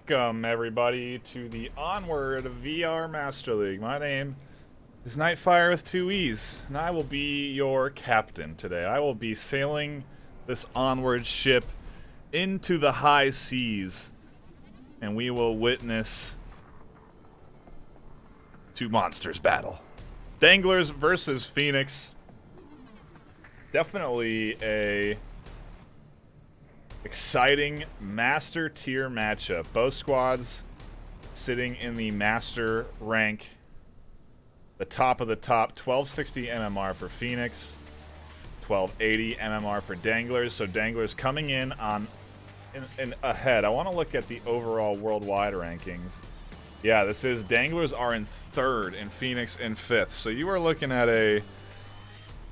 Welcome, everybody, to the Onward VR Master League. My name is NightFiree with 2 E's, and I will be your captain today. I will be sailing this Onward ship into the high seas, and we will witness 2 monsters battle. Danglers versus Phoenix. Definitely a exciting master tier matchup. Both squads sitting in the master rank. The top of the top, 1260 MMR for Phoenix, 1280 MMR for Danglers. So Danglers coming in on ahead. I want to look at the overall worldwide rankings. Yeah, this is Danglers are in 3rd and Phoenix in 5th. So you are looking at a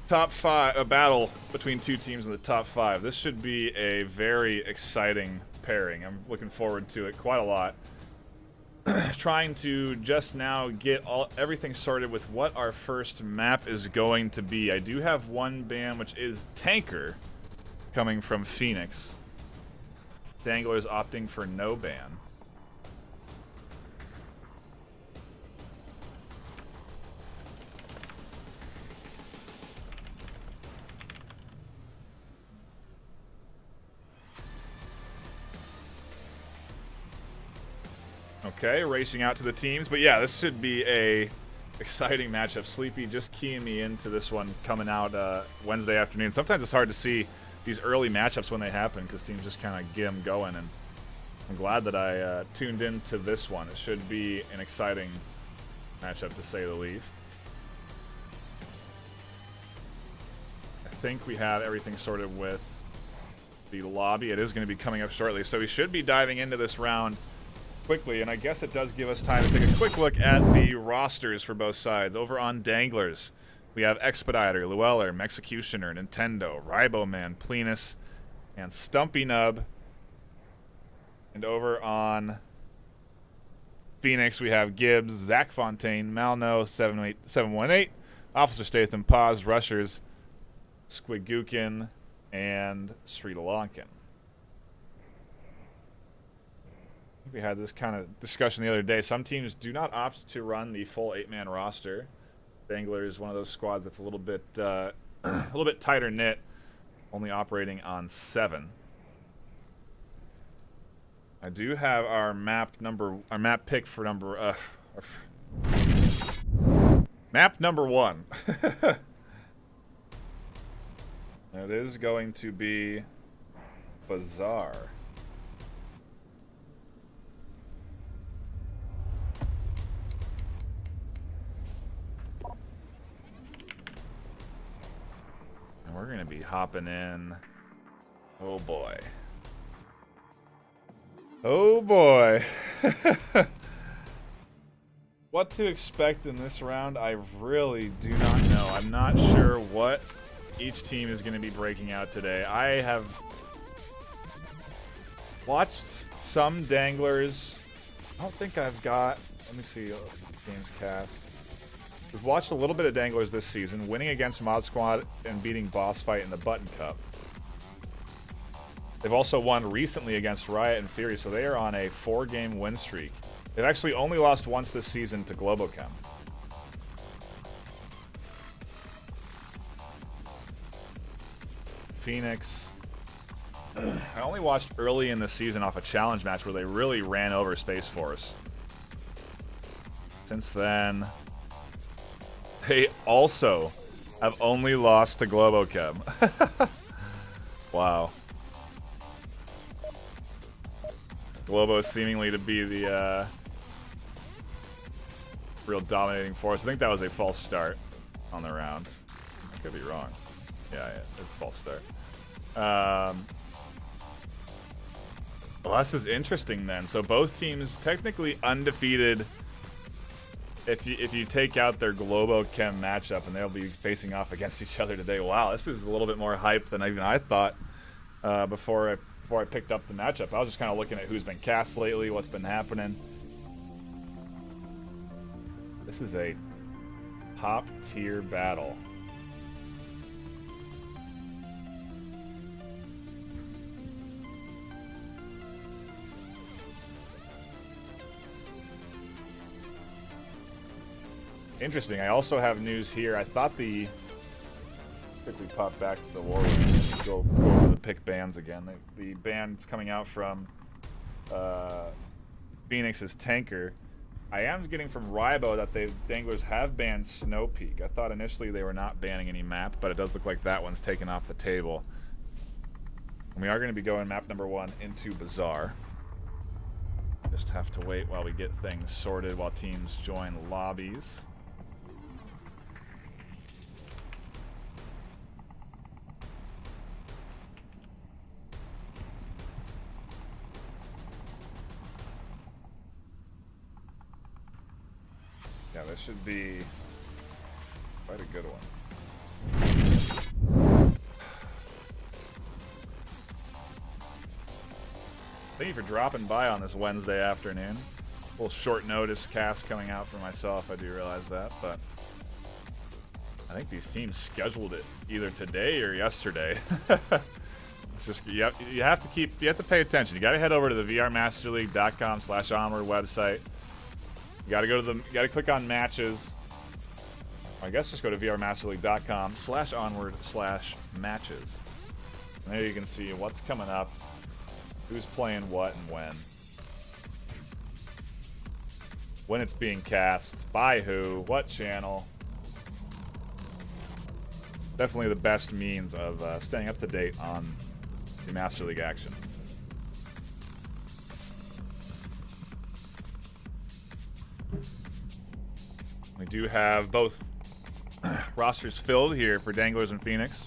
top 5, a battle between 2 teams in the top 5. This should be a very exciting pairing. I'm looking forward to it quite a lot. Trying to just now get everything sorted with what our first map is going to be. I do have one ban, which is Tanker, coming from Phoenix. Danglers opting for no ban. Okay, racing out to the teams. But yeah, this should be a exciting matchup. Sleepy just keying me into this one coming out Wednesday afternoon. Sometimes it's hard to see these early matchups when they happen because teams just kind of get them going. And I'm glad that I tuned into this one. It should be an exciting matchup to say the least. I think we have everything sorted with the lobby. It is going to be coming up shortly. So we should be diving into this round quickly, and I guess it does give us time to take a quick look at the rosters for both sides. Over on Danglers, we have Expediter, Llewellyn, Executioner, Nintendo, Riboman, Plenus, and Stumpy Nub. And over on Phoenix, we have Gibbs, Zach Fontaine, Malno, 718, Officer Statham, Paz, Rushers, Squigukin, and Sri Lankan. We had this kind of discussion the other day. Some teams do not opt to run the full 8-man roster. Dangler is one of those squads that's a little bit tighter knit, only operating on 7. I do have our map pick for map number 1. It is going to be Bazaar. We're going to be hopping in. Oh boy. Oh boy. What to expect in this round, I really do not know. I'm not sure what each team is going to be breaking out today. I have watched some Danglers. I don't think I've got... Let me see. Games cast. We've watched a little bit of Danglers this season, winning against Mod Squad and beating Boss Fight in the Button Cup. They've also won recently against Riot and Fury, so they are on a 4-game win streak. They've actually only lost once this season to Globochem. Phoenix. I only watched early in the season off a challenge match where they really ran over Space Force. Since then, They also have only lost to Globochem. Wow. Globo seemingly to be the real dominating force. I think that was a false start on the round. I could be wrong. Yeah, it's a false start. Well, this is interesting then. So both teams technically undefeated if you take out their Globochem matchup, and they'll be facing off against each other today. Wow, this is a little bit more hype than even I thought before I picked up the matchup. I was just kind of looking at who's been cast lately, what's been happening. This is a top-tier battle. Interesting. I also have news here. I thought quickly pop back to the war room. Go over the pick bands again. The band's coming out from Phoenix's Tanker. I am getting from Rybo that Danglers have banned Snow Peak. I thought initially they were not banning any map, but it does look like that one's taken off the table. And we are going to be going map number 1 into Bazaar. Just have to wait while we get things sorted while teams join lobbies. Yeah, this should be quite a good one. Thank you for dropping by on this Wednesday afternoon. A little short notice cast coming out for myself, I do realize that, but I think these teams scheduled it either today or yesterday. It's just you have to pay attention. You got to head over to the VRMasterLeague.com/onward website. You gotta click on matches. I guess just go to VRMasterLeague.com/onward/matches. And there you can see what's coming up, who's playing what and when it's being cast, by who, what channel. Definitely the best means of staying up to date on the Master League action. We do have both rosters filled here for Danglers and Phoenix.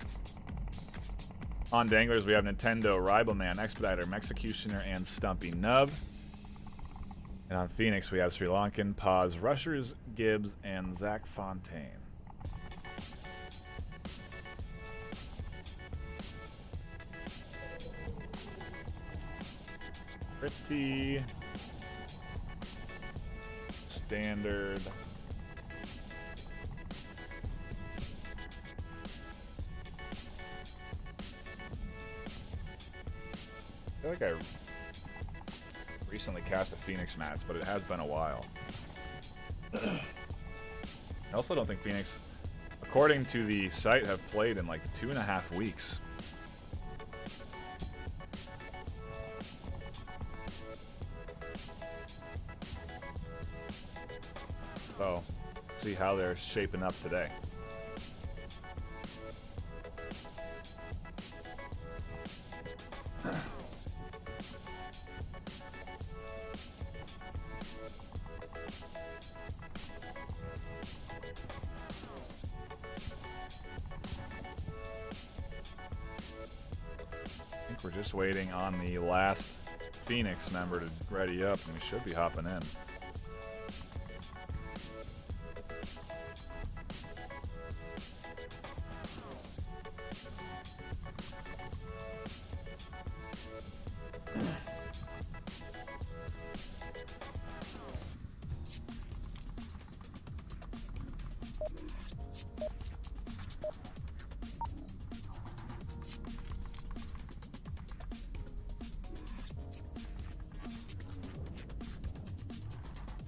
On Danglers, we have Nintendo, Rivalman, Expediter, Executioner, and Stumpy Nub. And on Phoenix, we have Sri Lankan, Paz, Rushers, Gibbs, and Zach Fontaine. Pretty standard. I feel like I recently cast a Phoenix match, but it has been a while. I also don't think Phoenix, according to the site, have played in like 2.5 weeks. So, see how they're shaping up today. I think we're just waiting on the last Phoenix member to ready up, and we should be hopping in.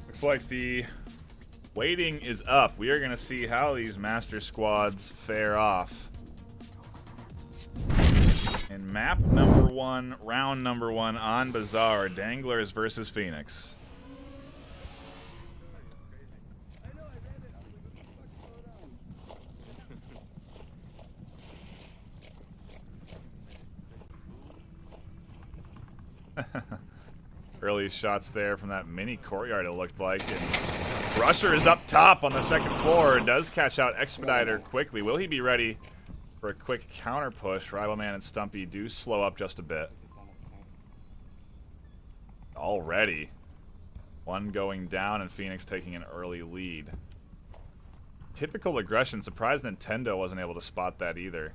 Looks like the waiting is up. We are going to see how these master squads fare off. In map number 1, round number 1 on Bazaar, Danglers versus Phoenix. Early shots there from that mini courtyard, it looked like. And Rusher is up top on the second floor. Does catch out Expediter quickly. Will he be ready for a quick counter push? Rivalman and Stumpy do slow up just a bit. Already. One going down and Phoenix taking an early lead. Typical aggression. Surprised Nintendo wasn't able to spot that either.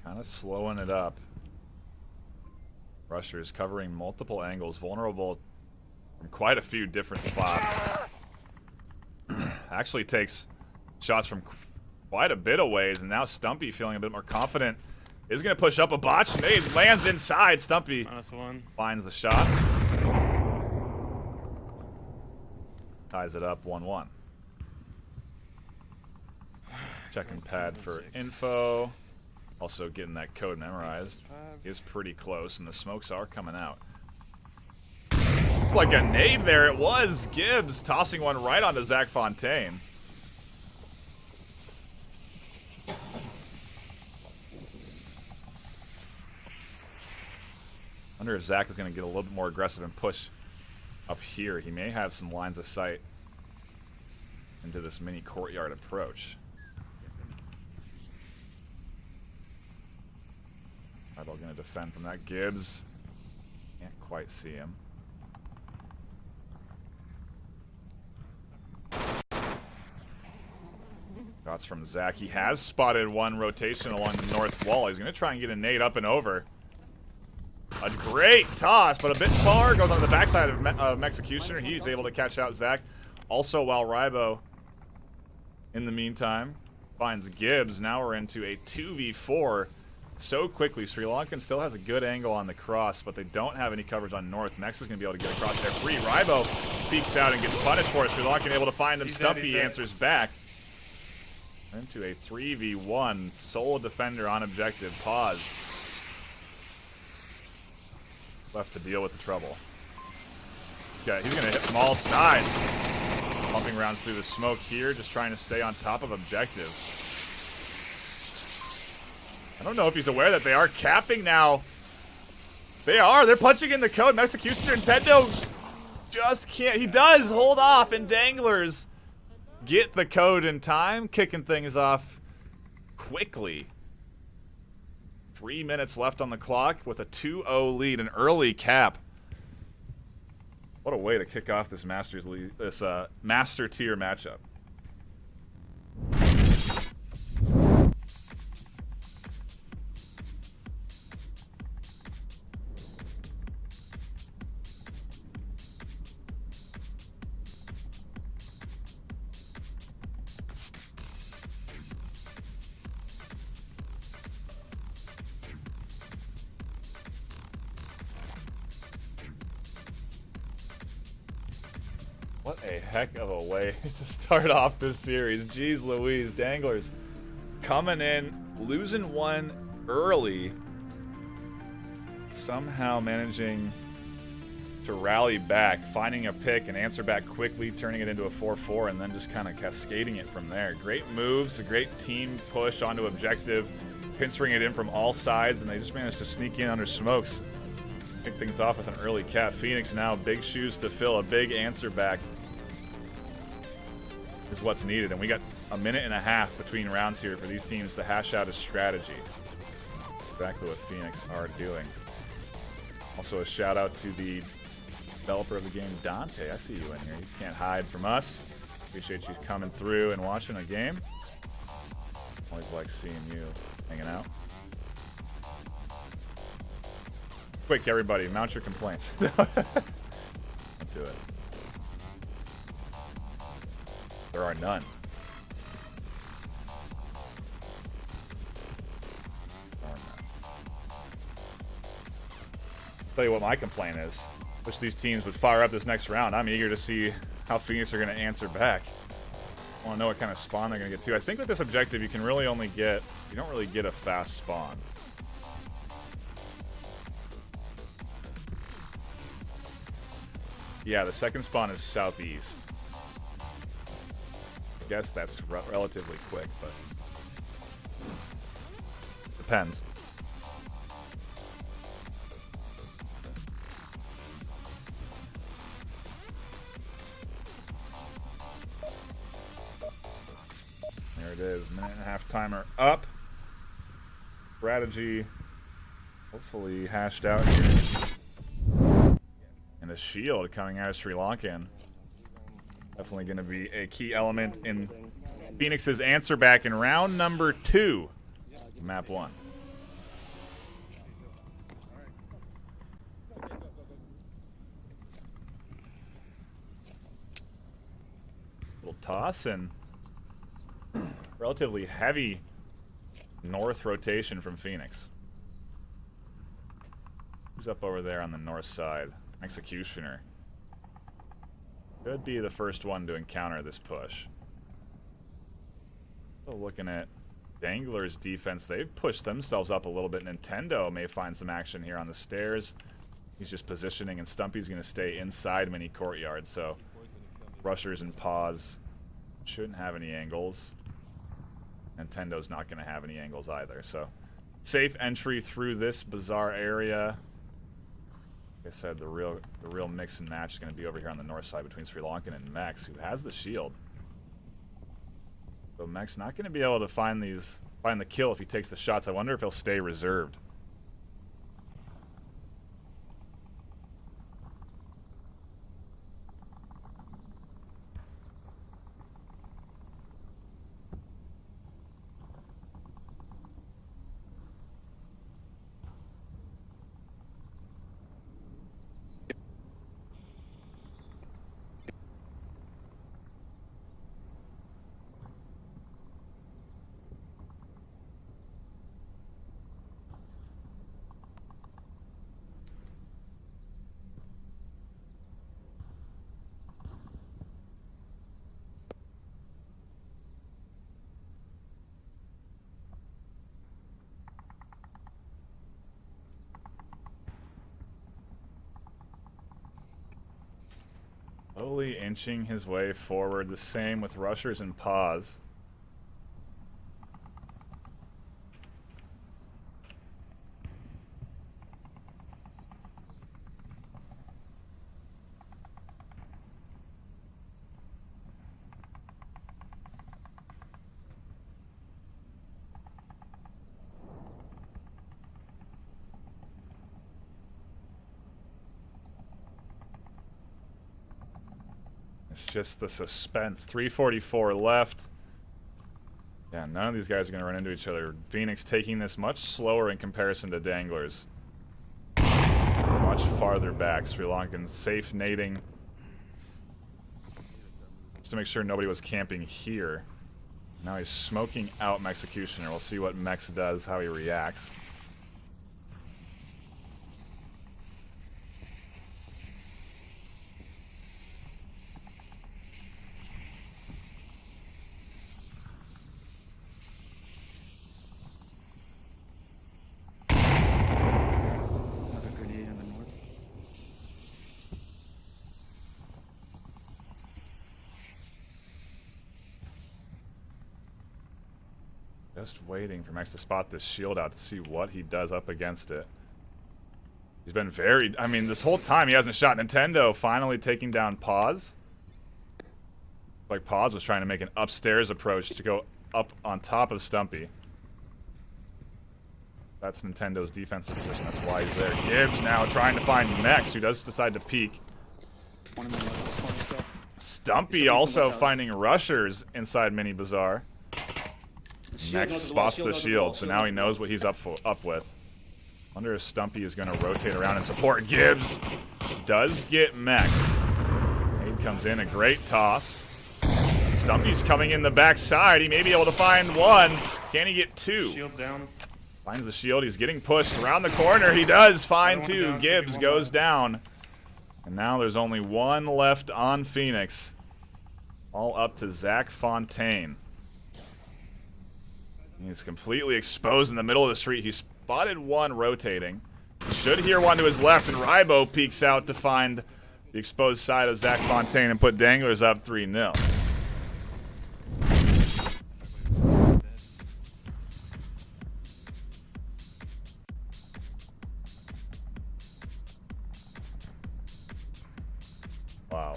Kind of slowing it up. Rusher is covering multiple angles, vulnerable from quite a few different spots. Actually takes shots from quite a bit of ways, and now Stumpy feeling a bit more confident. Is going to push up a botch. Nade lands inside. Stumpy finds the shots. Ties it up 1-1. Checking pad for info. Also getting that code memorized. Is pretty close, and the smokes are coming out. Like a nade there it was. Gibbs tossing one right onto Zach Fontaine. I wonder if Zach is going to get a little bit more aggressive and push up here. He may have some lines of sight into this mini courtyard approach. Rival going to defend from that. Gibbs can't quite see him. Shots from Zach. He has spotted one rotation along the north wall. He's going to try and get a nade up and over. A great toss, but a bit far. Goes on the backside of Executioner. He's able to catch out Zach. Also, while Rybo, in the meantime, finds Gibbs. Now we're into a 2v4 so quickly. Sri Lankan still has a good angle on the cross, but they don't have any coverage on north. Next is going to be able to get across there free. Rybo peeks out and gets punished for it. Sri Lankan able to find him. Stumpy answers back. Into a 3v1. Sole defender on objective. Pause. Left to deal with the trouble. He's going to hit from all sides. Bumping rounds through the smoke here, just trying to stay on top of objective. I don't know if he's aware that they are capping now. They are. They're punching in the code. Executioner Nintendo just can't. He does hold off, and Danglers get the code in time, kicking things off quickly. 3 minutes left on the clock with a 2-0 lead, an early cap. What a way to kick off this Masters league, this Master tier matchup. What a heck of a way to start off this series. Jeez Louise, Danglers coming in, losing one early, somehow managing to rally back, finding a pick and answer back quickly, turning it into a 4-4, and then just kind of cascading it from there. Great moves, a great team push onto objective, pincering it in from all sides, and they just managed to sneak in under smokes. Kick things off with an early cap. Phoenix now, big shoes to fill, a big answer back is what's needed, and we got a minute and a half between rounds here for these teams to hash out a strategy. Exactly what Phoenix are doing. Also a shout out to the developer of the game, Dante. I see you in here. You can't hide from us. Appreciate you coming through and watching a game. Always like seeing you hanging out. Quick, everybody, mount your complaints. Don't do it. There are none. Tell you what my complaint is. Wish these teams would fire up this next round. I'm eager to see how Phoenix are going to answer back. I want to know what kind of spawn they're going to get to. I think with this objective, you can really only get... You don't really get a fast spawn. Yeah, the second spawn is southeast. I guess that's relatively quick, but... Depends. There it is. Minute and a half timer up. Strategy hopefully hashed out here. And a shield coming out of Sri Lankan. Definitely going to be a key element in Phoenix's answer back in round number 2. Map 1. Little toss and relatively heavy north rotation from Phoenix. Who's up over there on the north side? Executioner. Could be the first one to encounter this push. Still looking at Danglers' defense. They've pushed themselves up a little bit. Nintendo may find some action here on the stairs. He's just positioning, and Stumpy's going to stay inside mini courtyard. So rushers and paws shouldn't have any angles. Nintendo's not going to have any angles either. So safe entry through this bizarre area. Like I said, the real mix and match is going to be over here on the north side between Sri Lankan and Mex, who has the shield. So Mex not going to be able to find the kill if he takes the shots. I wonder if he'll stay reserved. Slowly inching his way forward. The same with rushers and paws. It's just the suspense. 3:44 left. Yeah, none of these guys are going to run into each other. Phoenix taking this much slower in comparison to Danglers. Much farther back. Sri Lankan safe nading. Just to make sure nobody was camping here. Now he's smoking out Mexecutioner. We'll see what Mex does, how he reacts. Just waiting for Mex to spot this shield out to see what he does up against it. He's been very... I mean, this whole time he hasn't shot. Nintendo finally taking down Paws. Like Paws was trying to make an upstairs approach to go up on top of Stumpy. That's Nintendo's defensive position. That's why he's there. Gibbs now trying to find Mex, who does decide to peek. Stumpy also finding rushers inside Mini Bazaar. Mex spots the shield, so now he knows what he's up with. Wonder if Stumpy is going to rotate around and support Gibbs. Does get Mex. Aid comes in, a great toss. Stumpy's coming in the backside. He may be able to find one. Can he get two? Shield down. Finds the shield. He's getting pushed around the corner. He does find two. Gibbs goes down. And now there's only one left on Phoenix. All up to Zach Fontaine. He's completely exposed in the middle of the street. He spotted one rotating. Should hear one to his left, and Rybo peeks out to find the exposed side of Zach Fontaine and put Danglers up 3-0. Wow.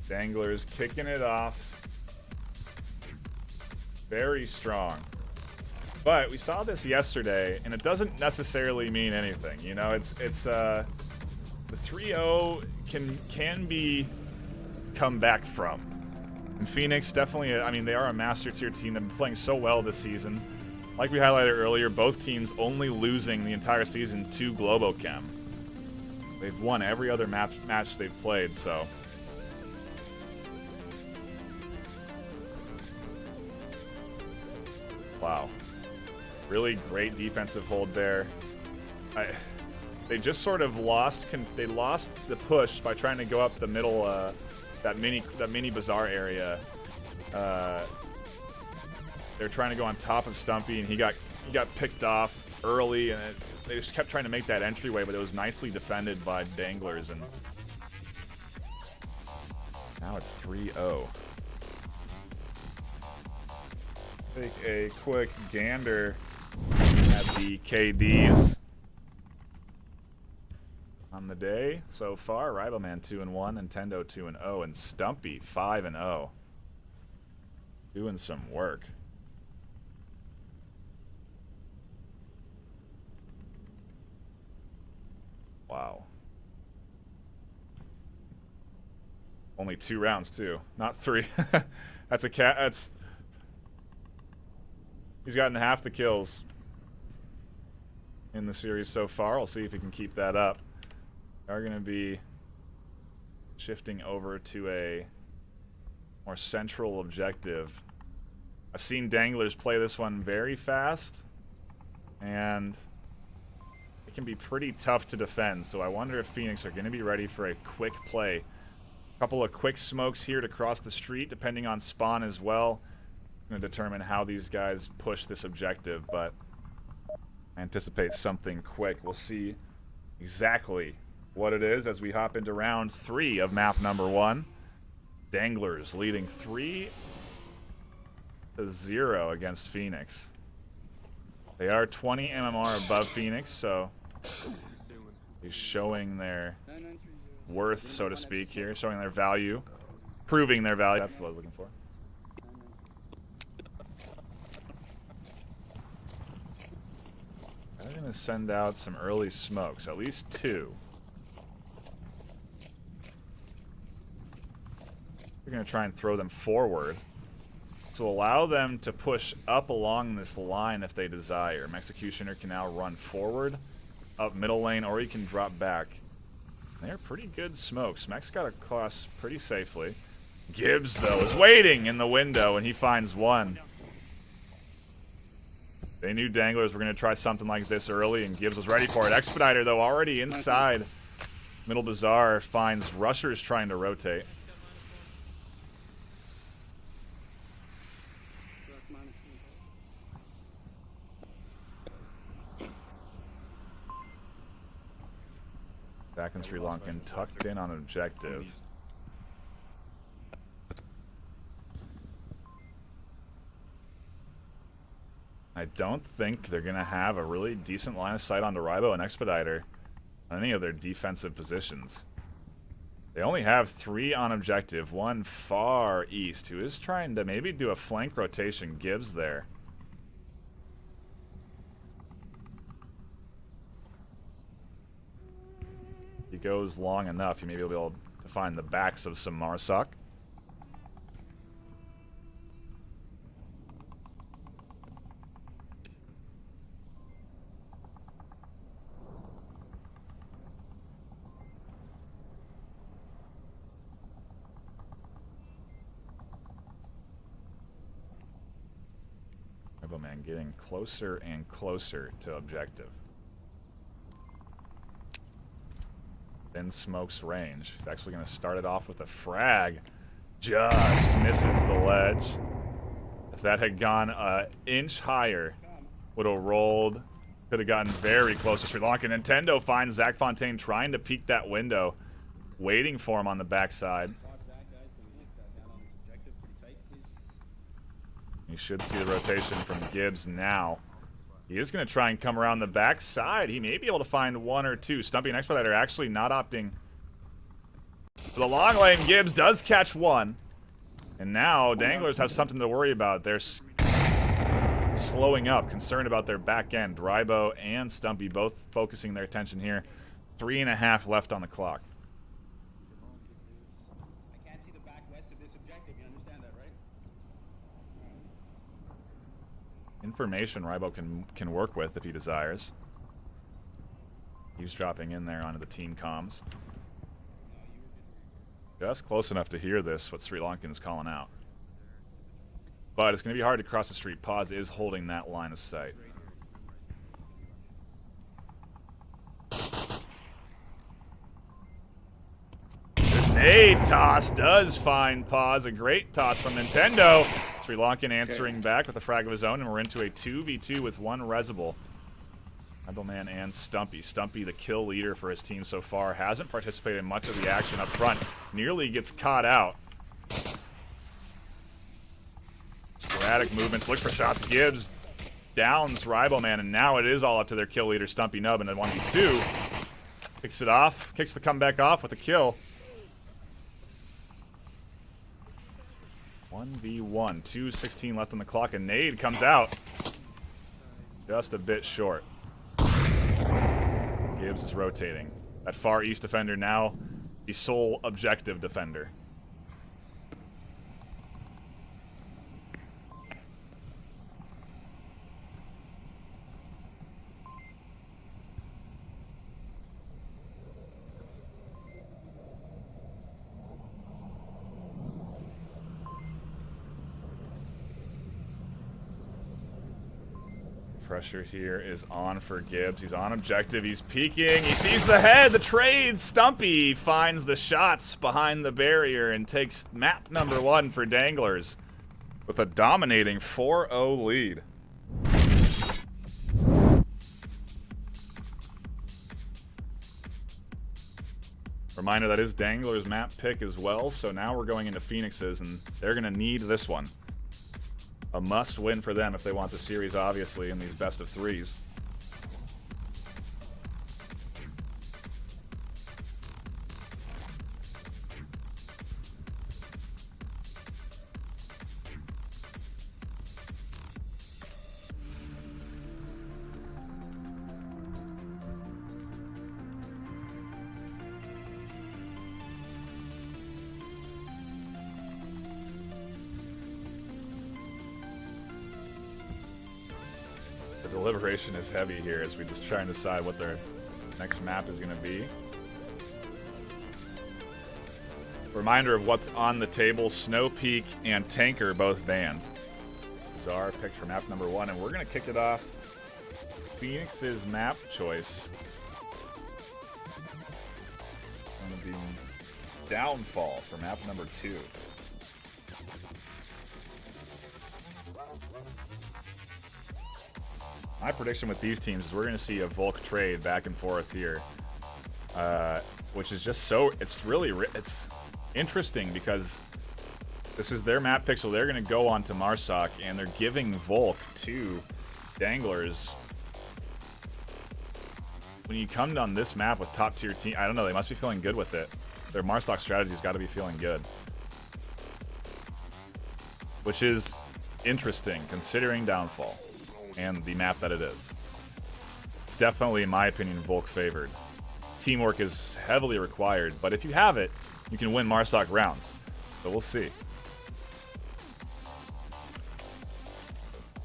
Danglers kicking it off. Very strong. But we saw this yesterday, and it doesn't necessarily mean anything. You know, it's the 3-0 can be come back from. And Phoenix definitely, I mean, they are a master tier team. They've been playing so well this season. Like we highlighted earlier, both teams only losing the entire season to Globochem. They've won every other match they've played, so. Wow. Really great defensive hold there. They just sort of lost. They lost the push by trying to go up the middle, that mini bazaar area. They're trying to go on top of Stumpy, and he got picked off early, and they just kept trying to make that entryway, but it was nicely defended by Danglers, and now it's 3-0. Take a quick gander at the KDs on the day so far. Rivalman 2-1, Nintendo 2-0, and Stumpy 5-0. Doing some work. Wow. Only 2 rounds too, not 3. That's a cat. That's. He's gotten half the kills in the series so far. I'll see if he can keep that up. They're going to be shifting over to a more central objective. I've seen Danglers play this one very fast, and it can be pretty tough to defend, so I wonder if Phoenix are going to be ready for a quick play. A couple of quick smokes here to cross the street, depending on spawn as well. Going to determine how these guys push this objective, but I anticipate something quick. We'll see exactly what it is as we hop into round 3 of map number 1. Danglers leading 3-0 against Phoenix. They are 20 MMR above Phoenix, so he's showing their worth, so to speak, here, showing their value, proving their value. That's what I was looking for. I'm going to send out some early smokes, at least 2. We're going to try and throw them forward to allow them to push up along this line if they desire. Executioner can now run forward, up middle lane, or he can drop back. They're pretty good smokes. Mech's got across pretty safely. Gibbs, though, is waiting in the window, and he finds one. They knew Danglers were going to try something like this early, and Gibbs was ready for it. Expediter, though, already inside Middle Bazaar, finds Rushers trying to rotate. Back in Sri Lankan, tucked in on objective. I don't think they're going to have a really decent line of sight onto Rybo and Expediter on any of their defensive positions. They only have 3 on objective, one far east, who is trying to maybe do a flank rotation. Gibbs there. If he goes long enough, he may be able to find the backs of some Marsak. Man, getting closer and closer to objective. in Smoke's range. He's actually going to start it off with a frag. Just misses the ledge. If that had gone an inch higher, would have rolled. Could have gotten very close to Sri Lanka. Nintendo finds Zach Fontaine trying to peek that window, waiting for him on the backside. You should see the rotation from Gibbs now. He is going to try and come around the backside. He may be able to find one or two. Stumpy and Expediter actually not opting for the long lane. Gibbs does catch one. And now Danglers have something to worry about. They're slowing up, concerned about their back end. Rybo and Stumpy both focusing their attention here. 3.5 left on the clock. I can't see the back west of this objective. You understand that, right? Information Rybo can work with if he desires. He's dropping in there onto the team comms. Just close enough to hear this, what Sri Lankan is calling out. But it's going to be hard to cross the street. Paz is holding that line of sight. The nade toss does find Paz. A great toss from Nintendo. Sri Lankan answering back with a frag of his own, and we're into a 2v2 with one Resible. Rebelman and Stumpy. Stumpy, the kill leader for his team so far, hasn't participated in much of the action up front. Nearly gets caught out. Sporadic movements, look for shots. Gibbs downs Ribelman, and now it is all up to their kill leader, Stumpy Nub, in the 1v2. Kicks it off, kicks the comeback off with a kill. 1v1, 2:16 left on the clock, and Nade comes out. Just a bit short. Gibbs is rotating. That far east defender now the sole objective defender. Pressure here is on for Gibbs. He's on objective. He's peeking. He sees the head. The trade. Stumpy finds the shots behind the barrier and takes map number 1 for Danglers with a dominating 4-0 lead. Reminder, that is Danglers' map pick as well. So now we're going into Phoenix's, and they're going to need this one. A must-win for them if they want the series, obviously, in these best-of-3s. Deliberation is heavy here as we just try and decide what their next map is going to be. Reminder of what's on the table: Snow Peak and Tanker both banned. These are our picks for map number 1, and we're going to kick it off. Phoenix's map choice is going to be Downfall for map number 2. My prediction with these teams is we're going to see a Volk trade back and forth here, which is just so, it's interesting because this is their map pick, so they're going to go on to Marsoc, and they're giving Volk to Danglers. When you come on this map with top tier team, I don't know, they must be feeling good with it. Their Marsoc strategy's got to be feeling good, which is interesting considering Downfall and the map that it is. It's definitely, in my opinion, Volk favored. Teamwork is heavily required, but if you have it, you can win Marsoc rounds. So we'll see.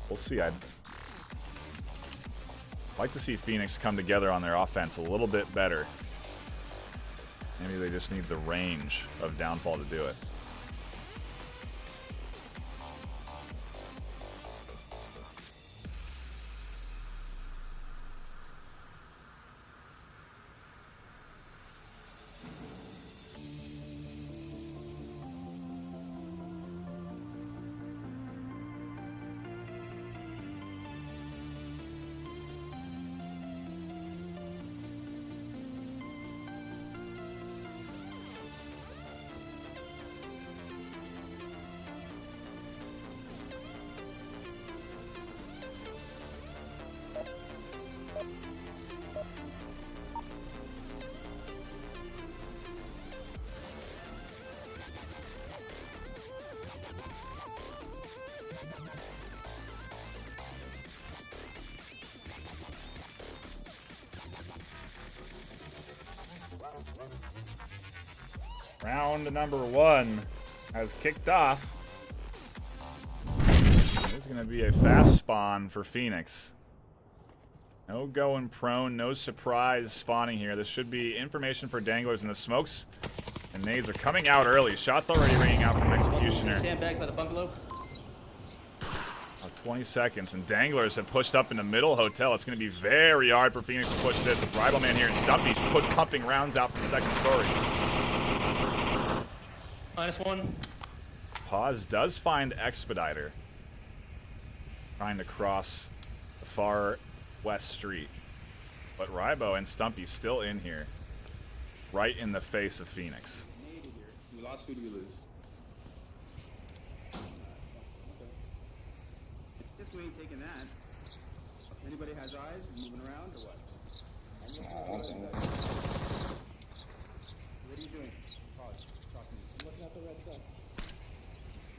We'll see. I'd like to see Phoenix come together on their offense a little bit better. Maybe they just need the range of Downfall to do it. Round number 1 has kicked off. It's going to be a fast spawn for Phoenix. No going prone, no surprise spawning here. This should be information for Danglers, and the smokes and nades are coming out early. Shots already ringing out from Executioner. Sandbags by the bungalow. 20 seconds, and Danglers have pushed up in the middle hotel. It's going to be very hard for Phoenix to push this. With Rival Man here and Stumpy pumping rounds out from the second story. -1. Pause does find Expediter trying to cross the far west street, but Rybo and Stumpy still in here, right in the face of Phoenix. We lost. Who do we lose? Guess we ain't taking that. Anybody has eyes moving around or what? What are you doing? Pause. Talk to me. I'm looking at the red stuff.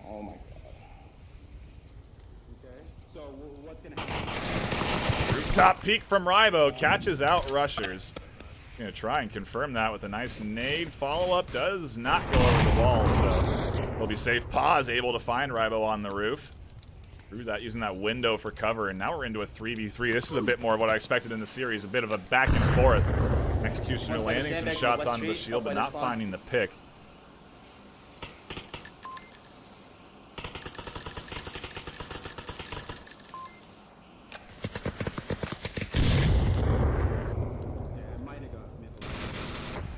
Oh my god. Okay. So what's gonna happen? Rooftop peek from Rybo catches out rushers. Gonna try and confirm that with a nice nade. Follow-up does not go over the wall, so we'll be safe. Pause able to find Rybo on the roof. Through that, using that window for cover, and now we're into a 3v3. This is a bit more of what I expected in the series, a bit of a back and forth. Executioner landing some shots onto the shield, but not finding the pick.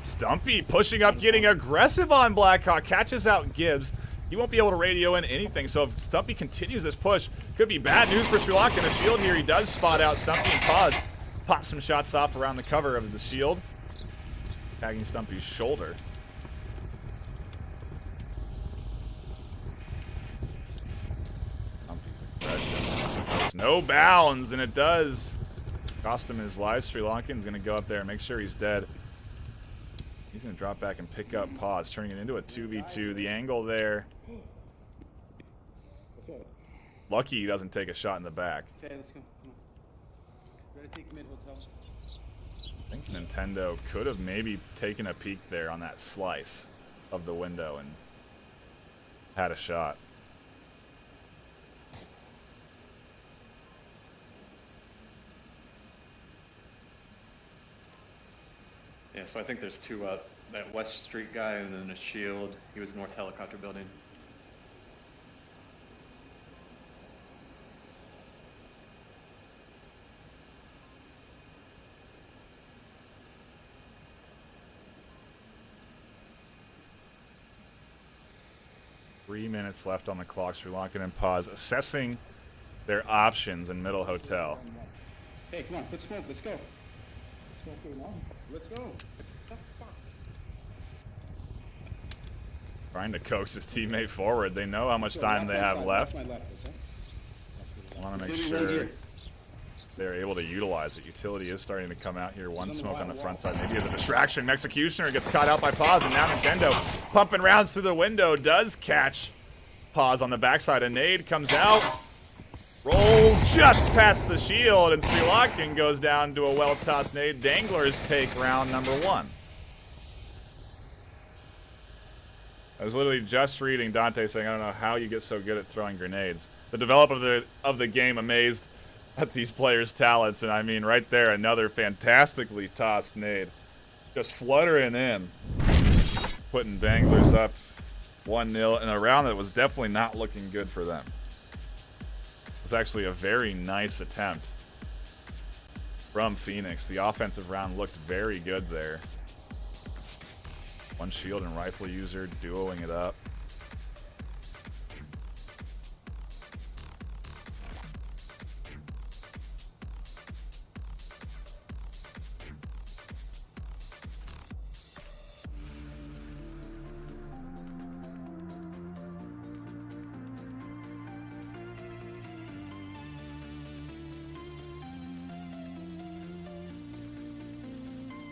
Stumpy pushing up, getting aggressive on Blackhawk, catches out Gibbs. He won't be able to radio in anything, so if Stumpy continues this push, could be bad news for Sri Lanka. The shield here, he does spot out Stumpy, and Pause pops some shots off around the cover of the shield, tagging Stumpy's shoulder. Stumpy's aggression. There's no bounds, and it does cost him his life. Sri Lankan's going to go up there and make sure he's dead. He's going to drop back and pick up Pause, turning it into a 2v2. The angle there. Lucky he doesn't take a shot in the back. Okay, let's go. Come on. Ready to take mid hotel. I think Nintendo could have maybe taken a peek there on that slice of the window and had a shot. Yeah, so I think there's two, that West Street guy and then a shield. He was North Helicopter Building. Three minutes left on the clock. Sri Lankan and Pause assessing their options in middle hotel. Hey, come on, put smoke. Let's go. Let's go. Trying to coax his teammate forward. They know how much time they have left. Want to make sure they're able to utilize it. Utility is starting to come out here. One smoke on the front side. Maybe as a distraction. Executioner gets caught out by Pause, and now Nintendo pumping rounds through the window. Does catch Pause on the backside. A nade comes out. Rolls just past the shield, and Sri Lankan goes down to a well-tossed nade. Danglers take round number 1. I was literally just reading Dante saying, I don't know how you get so good at throwing grenades. The developer of the game amazed at these players' talents, and I mean, right there, another fantastically tossed nade. Just fluttering in. Putting Danglers up 1-0 in a round that was definitely not looking good for them. It was actually a very nice attempt from Phoenix. The offensive round looked very good there. One shield and rifle user duoing it up.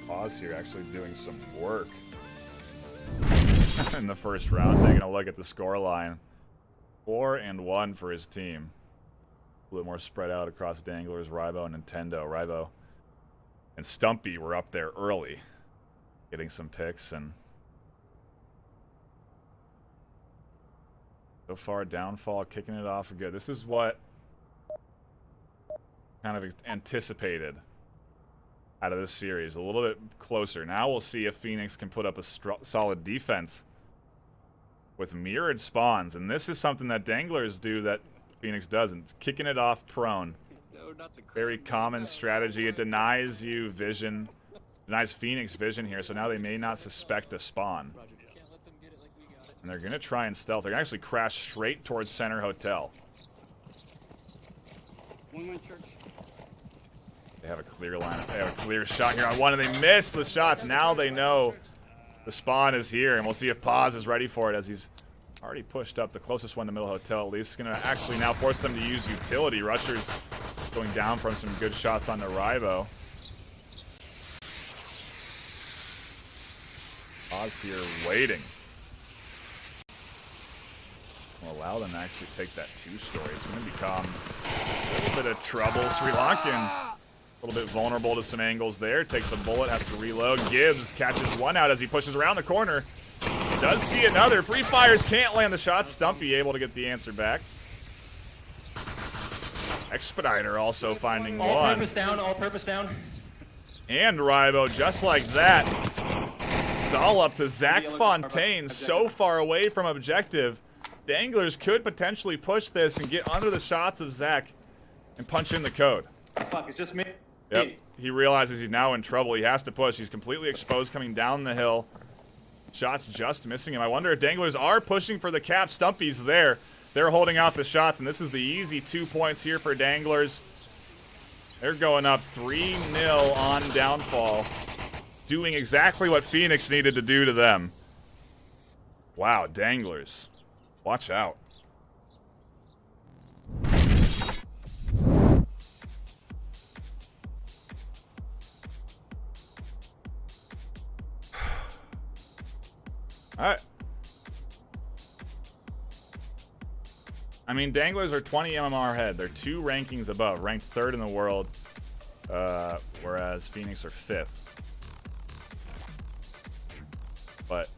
Pause here actually doing some work in the first round. Taking a look at the score line. 4-1 for his team. A little more spread out across Danglers, Rybo, and Nintendo. Rybo and Stumpy were up there early, getting some picks, and So far, Downfall kicking it off good. This is what kind of anticipated out of this series. A little bit closer. Now we'll see if Phoenix can put up a solid defense with mirrored spawns. And this is something that Danglers do that Phoenix doesn't. It's kicking it off prone. Very common strategy. It denies you vision. Denies Phoenix vision here, so now they may not suspect a spawn. And they're going to try and stealth. They're going to actually crash straight towards Center Hotel. They have a clear line. They have a clear shot here on one, and they miss the shots. Now they know the spawn is here, and we'll see if Paz is ready for it as he's already pushed up the closest one to Middle Hotel. At least going to actually now force them to use utility. Rushers going down from some good shots on the Ribo. Paz here waiting. Will allow them to actually take that two-story. It's going to become a little bit of trouble. Sri Lankan a little bit vulnerable to some angles there. Takes a bullet, has to reload. Gibbs catches one out as he pushes around the corner. Does see another. Free fires can't land the shot. Stumpy able to get the answer back. Expediter also finding one. All-purpose down, all-purpose down. And Ribo, just like that. It's all up to Zach Fontaine, so far away from objective. Danglers could potentially push this and get under the shots of Zach and punch in the code. Fuck, it's just me. Yep. He realizes he's now in trouble. He has to push. He's completely exposed coming down the hill. Shots just missing him. I wonder if Danglers are pushing for the cap. Stumpy's there. They're holding out the shots, and this is the easy 2 points here for Danglers. They're going up 3-0 on Downfall, doing exactly what Phoenix needed to do to them. Wow, Danglers. Watch out. All right. I mean, Danglers are 20 MMR ahead. They're 2 rankings above, ranked 3rd in the world, whereas Phoenix are 5th. But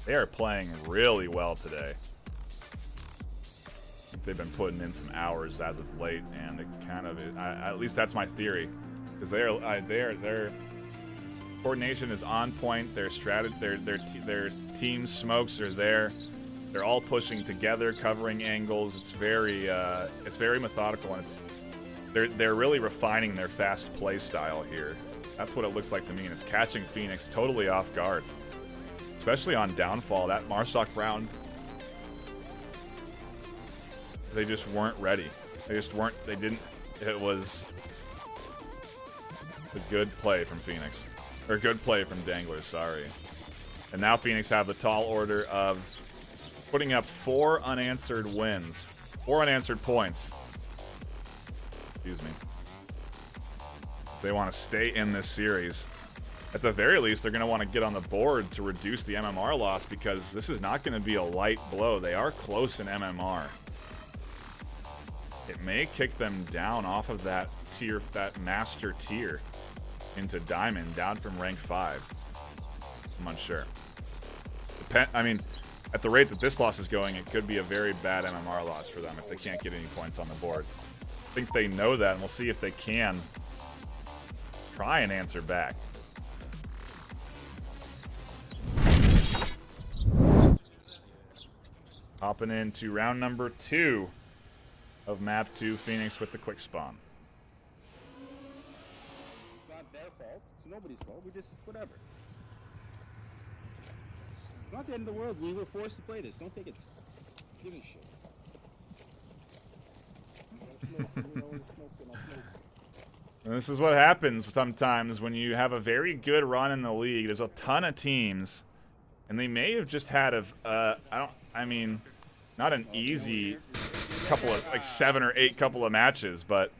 they are playing really well today. They've been putting in some hours as of late, and it kind of is, at least that's my theory, because their coordination is on point. Their strategy, their team smokes are there. They're all pushing together, covering angles. It's very methodical, and they're really refining their fast play style here. That's what it looks like to me, and it's catching Phoenix totally off guard. Especially on Downfall, that Marsoc round, they just weren't ready. They just weren't, they didn't, it was a good play from Phoenix. Or good play from Danglers, sorry. And now Phoenix have the tall order of putting up 4 unanswered wins. 4 unanswered points. Excuse me. They want to stay in this series. At the very least, they're going to want to get on the board to reduce the MMR loss, because this is not going to be a light blow. They are close in MMR. It may kick them down off of that tier, that master tier, into Diamond, down from rank 5. I'm unsure. I mean, at the rate that this loss is going, it could be a very bad MMR loss for them if they can't get any points on the board. I think they know that, and we'll see if they can try and answer back. Hopping into round number 2 of map 2, Phoenix with the quick spawn. It's not their fault. It's nobody's fault. We just, whatever. It's not the end of the world. We were forced to play this. Don't take it. Give a shit. And this is what happens sometimes when you have a very good run in the league. There's a ton of teams, and they may have just had not an easy couple of, like 7 or 8 couple of matches, but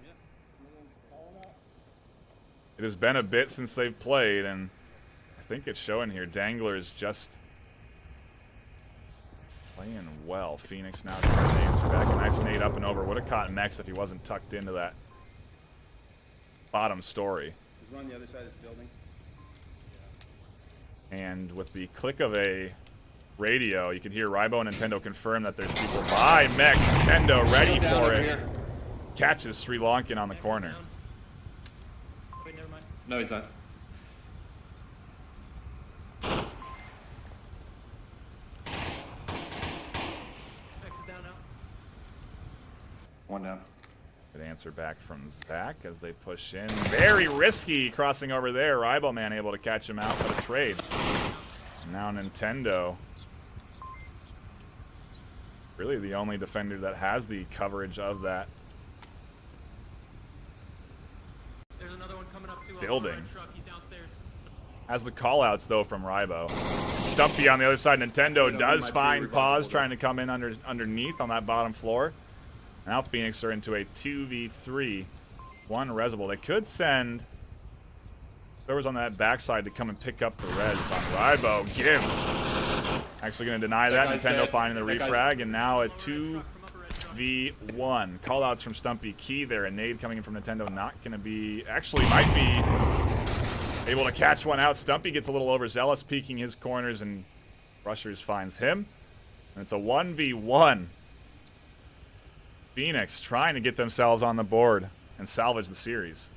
it has been a bit since they've played, and I think it's showing here. Danglers just playing well. Phoenix now gets the answer back. A nice nade up and over. Would have caught Mex if he wasn't tucked into that bottom story. He's on the other side of this building. And with the click of a radio. You can hear Rybo and Nintendo confirm that there's people by Mex. Nintendo ready for it. Here. Catches Sri Lankan on the corner. Wait, never mind. No, he's not. Exit down now. One down. Good answer back from Zach as they push in. Very risky crossing over there. Rybo Man able to catch him out, but a trade. Now Nintendo. Really the only defender that has the coverage of that There's another one coming up to building. truck. He's downstairs. Has the callouts though from Rybo. Stumpy on the other side. Nintendo does find Pause trying to come in underneath on that bottom floor. Now Phoenix are into a 2v3. One Resable. They could send servers on that backside to come and pick up the res on Rybo. Gibbs actually going to deny that. Nintendo dead. finding the That refrag, and now a 2v1. Callouts from Stumpy. Key there. A nade coming in from Nintendo. Not going to be... Actually might be able to catch one out. Stumpy gets a little overzealous, peeking his corners, and Rushers finds him. And it's a 1v1. Phoenix trying to get themselves on the board and salvage the series.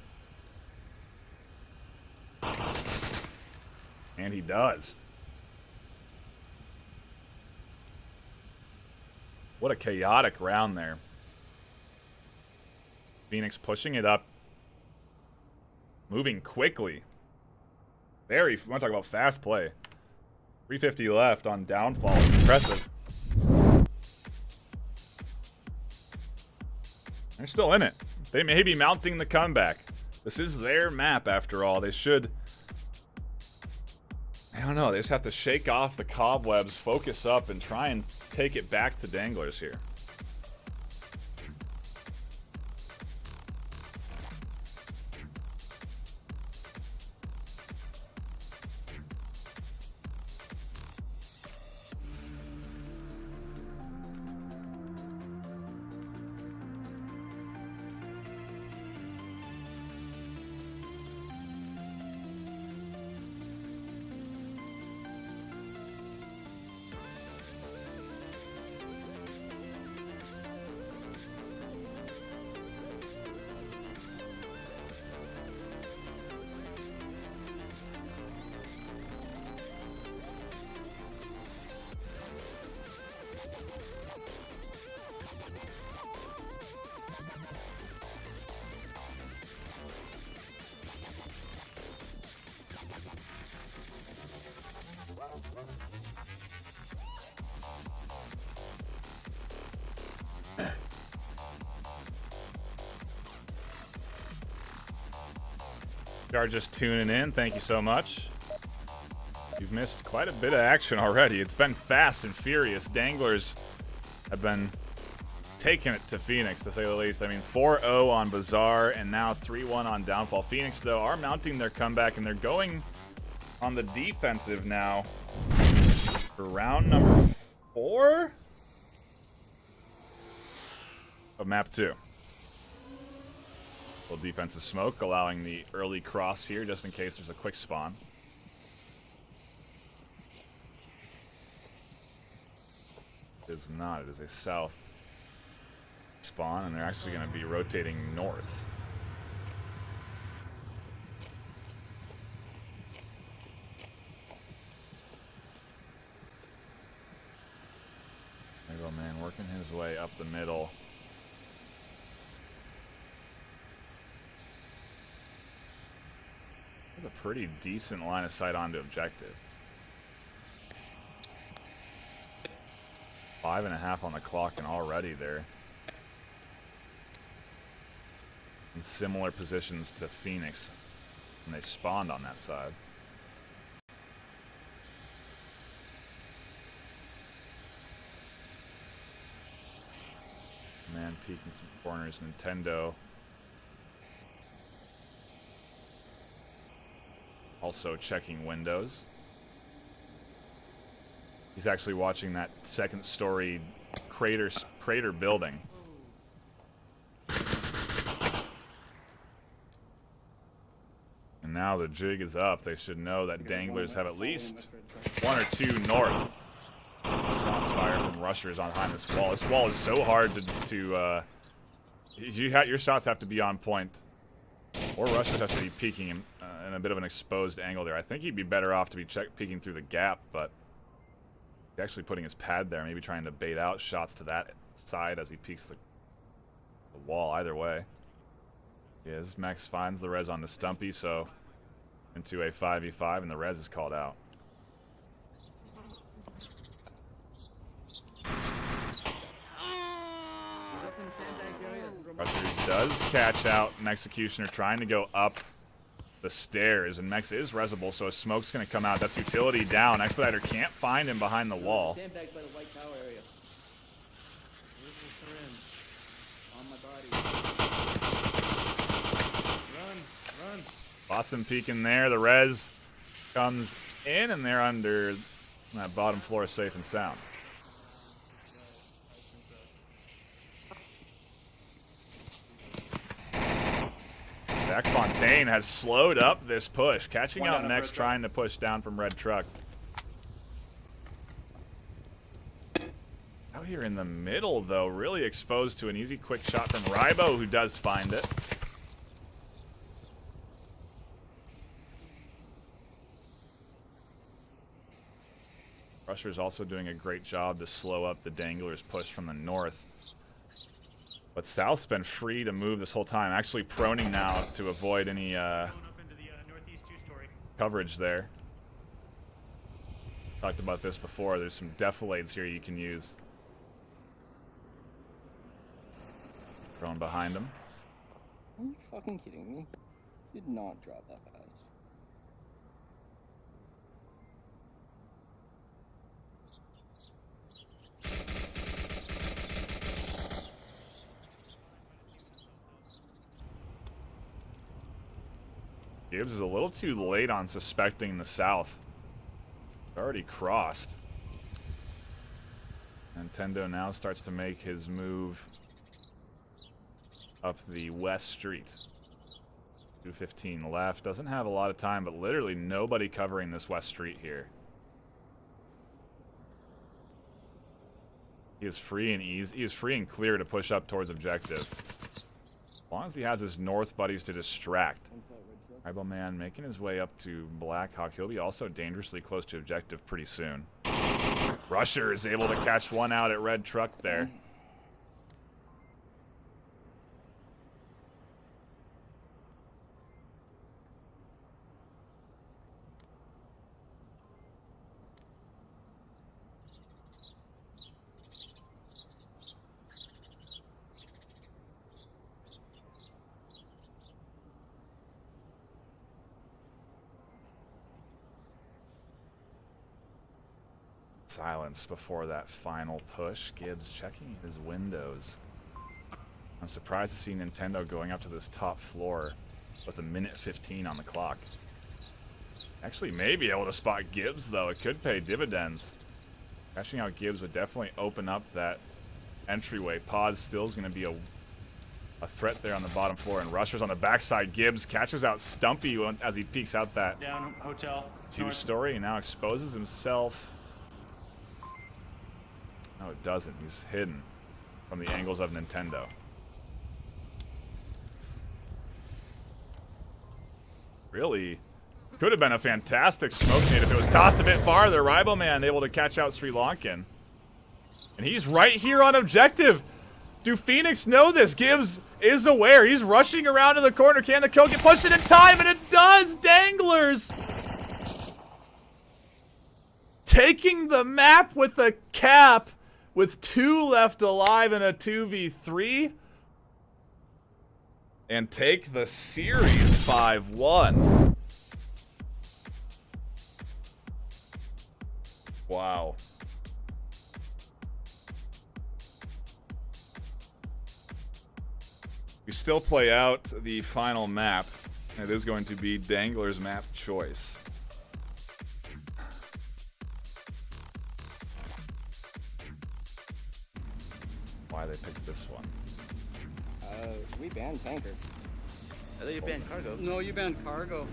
And he does. What a chaotic round there. Phoenix pushing it up. Moving quickly. Very, I want to talk about fast play. 350 left on downfall. Impressive. They're still in it. They may be mounting the comeback. This is their map after all. They should... I don't know. They just have to shake off the cobwebs, focus up, and try and take it back to Danglers here. Are just tuning in. Thank you so much. You've missed quite a bit of action already. It's been fast and furious. Danglers have been taking it to Phoenix, to say the least. I mean, 4-0 on Bazaar and now 3-1 on Downfall. Phoenix, though, are mounting their comeback, and they're going on the defensive now for round number 4 of map 2. Little defensive smoke, allowing the early cross here, just in case there's a quick spawn. It is not. It is a south spawn, and they're actually going to be rotating north. There you go, man, working his way up the middle. That's a pretty decent line of sight onto objective. 5.5 on the clock, and already they're in similar positions to Phoenix when they spawned on that side. Man peeking some corners. Nintendo also checking windows. He's actually watching that second story crater building. And now the jig is up. They should know that Danglers have at least 1 or 2 north. rushers on behind this wall. This wall is so hard to your shots have to be on point. Or rushers have to be peeking in a bit of an exposed angle there. I think he'd be better off to be peeking through the gap, but he's actually putting his pad there, maybe trying to bait out shots to that side as he peeks the wall. Either way. Yeah, this Max finds the res on the Stumpy, so into a 5v5, and the res is called out. Rushers does catch out an Executioner trying to go up the stairs, and Mex is resable, so a smoke's going to come out. That's utility down. Expediter can't find him behind the wall. Sandbagged by the white tower area. Where's the syringe? On my body. Run. Watson peeking there. The res comes in, and they're under that bottom floor safe and sound. Zach Fontaine has slowed up this push, catching out next, trying to push down from red truck. Out here in the middle, though, really exposed to an easy quick shot from Rybo, who does find it. Rusher's also doing a great job to slow up the Danglers push from the north. But South's been free to move this whole time. Actually proning now to avoid any coverage there. Talked about this before. There's some defilades here you can use. Thrown behind him. Are you fucking kidding me? Did not drop that fast. Gibbs is a little too late on suspecting the South. Already crossed. Nintendo now starts to make his move up the west street. 215 left. Doesn't have a lot of time, but literally nobody covering this west street here. He is free and easy. He is free and clear to push up towards objective. As long as he has his north buddies to distract. Rival Man making his way up to Blackhawk. He'll be also dangerously close to objective pretty soon. Rusher is able to catch one out at red truck there. Silence before that final push. Gibbs checking his windows. I'm surprised to see Nintendo going up to this top floor with a minute 15 on the clock. Actually may be able to spot Gibbs, though. It could pay dividends. Catching out Gibbs would definitely open up that entryway. Pause still is going to be a threat there on the bottom floor, and Rushers on the backside. Gibbs catches out Stumpy as he peeks out that Down hotel. two-story and now exposes himself. No, it doesn't. He's hidden from the angles of Nintendo. Really could have been a fantastic smoke nade if it was tossed a bit farther. Rival Man able to catch out Sri Lankan. And he's right here on objective. Do Phoenix know this? Gibbs is aware. He's rushing around to the corner. Can the kill get pushed in time? And it does! Danglers! Taking the map with a cap. With 2 left alive in a 2v3. And take the series 5-1. Wow. We still play out the final map. It is going to be Dangler's map choice. Why they picked this one? We banned tanker. I thought you banned cargo. No, you banned cargo.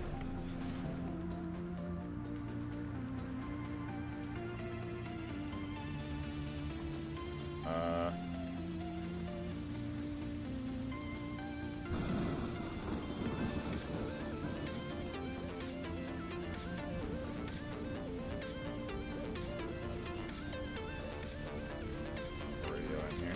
Radio in here.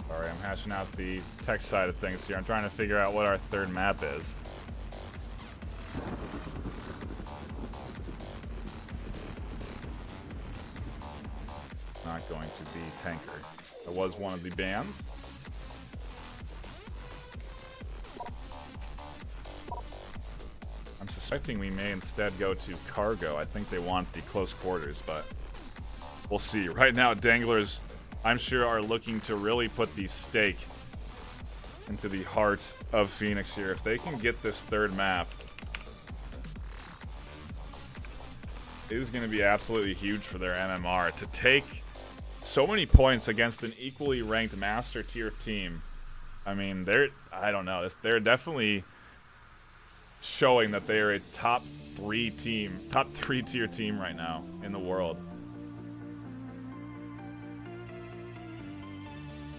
Sorry, I'm hashing out the tech side of things here. I'm trying to figure out what our third map is. Not going to be Tanker. That was one of the bands. I'm suspecting we may instead go to Cargo. I think they want the close quarters, but we'll see. Right now, Danglers, I'm sure, are looking to really put the stake into the heart of Phoenix here. If they can get this third map, it is going to be absolutely huge for their MMR. To take so many points against an equally ranked master tier team, I mean, I don't know, they're definitely showing that they are a top 3 tier team right now in the world.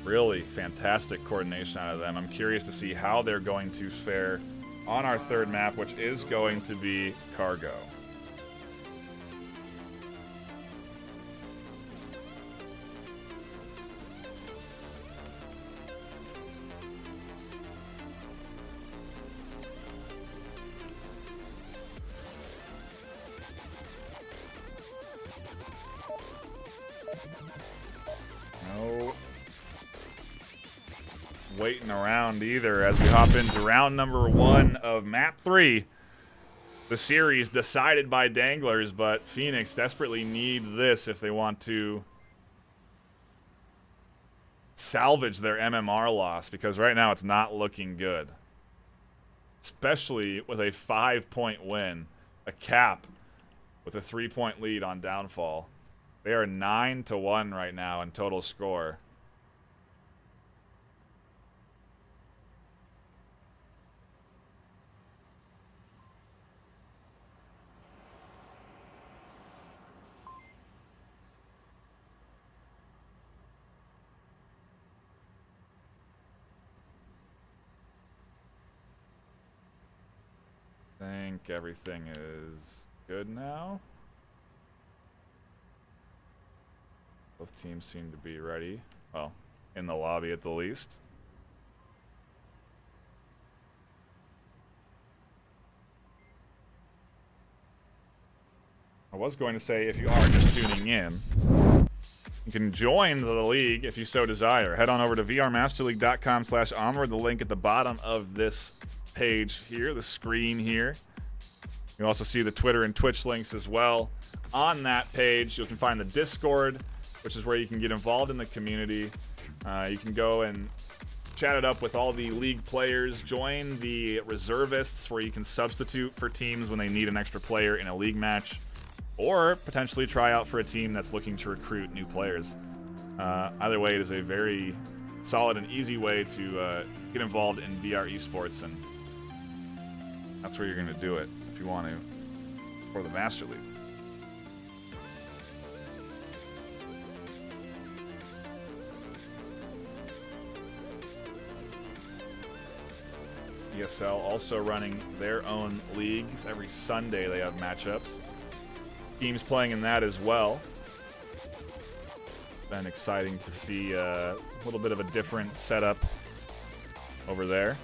Really fantastic coordination out of them. I'm curious to see how they're going to fare on our third map, which is going to be Cargo. No waiting around either as we hop into round number 1 of map 3. The series decided by Danglers, but Phoenix desperately need this if they want to salvage their MMR loss, because right now it's not looking good. Especially with a 5-point win, a cap with a 3-point lead on Downfall. They are 9-1 right now in total score. I think everything is good now. Both teams seem to be ready. Well, in the lobby at the least. I was going to say, if you are just tuning in, you can join the league if you so desire. Head on over to vrmasterleague.com/onward, the link at the bottom of this page here, the screen here. You also see the Twitter and Twitch links as well. On that page, you can find the Discord, which is where you can get involved in the community. You can go and chat it up with all the league players. Join the reservists, where you can substitute for teams when they need an extra player in a league match, or potentially try out for a team that's looking to recruit new players. Either way, it is a very solid and easy way to get involved in VR esports, and that's where you're going to do it if you want to for the Master League. ESL also running their own leagues. Every Sunday they have matchups. Teams playing in that as well. Been exciting to see a little bit of a different setup over there.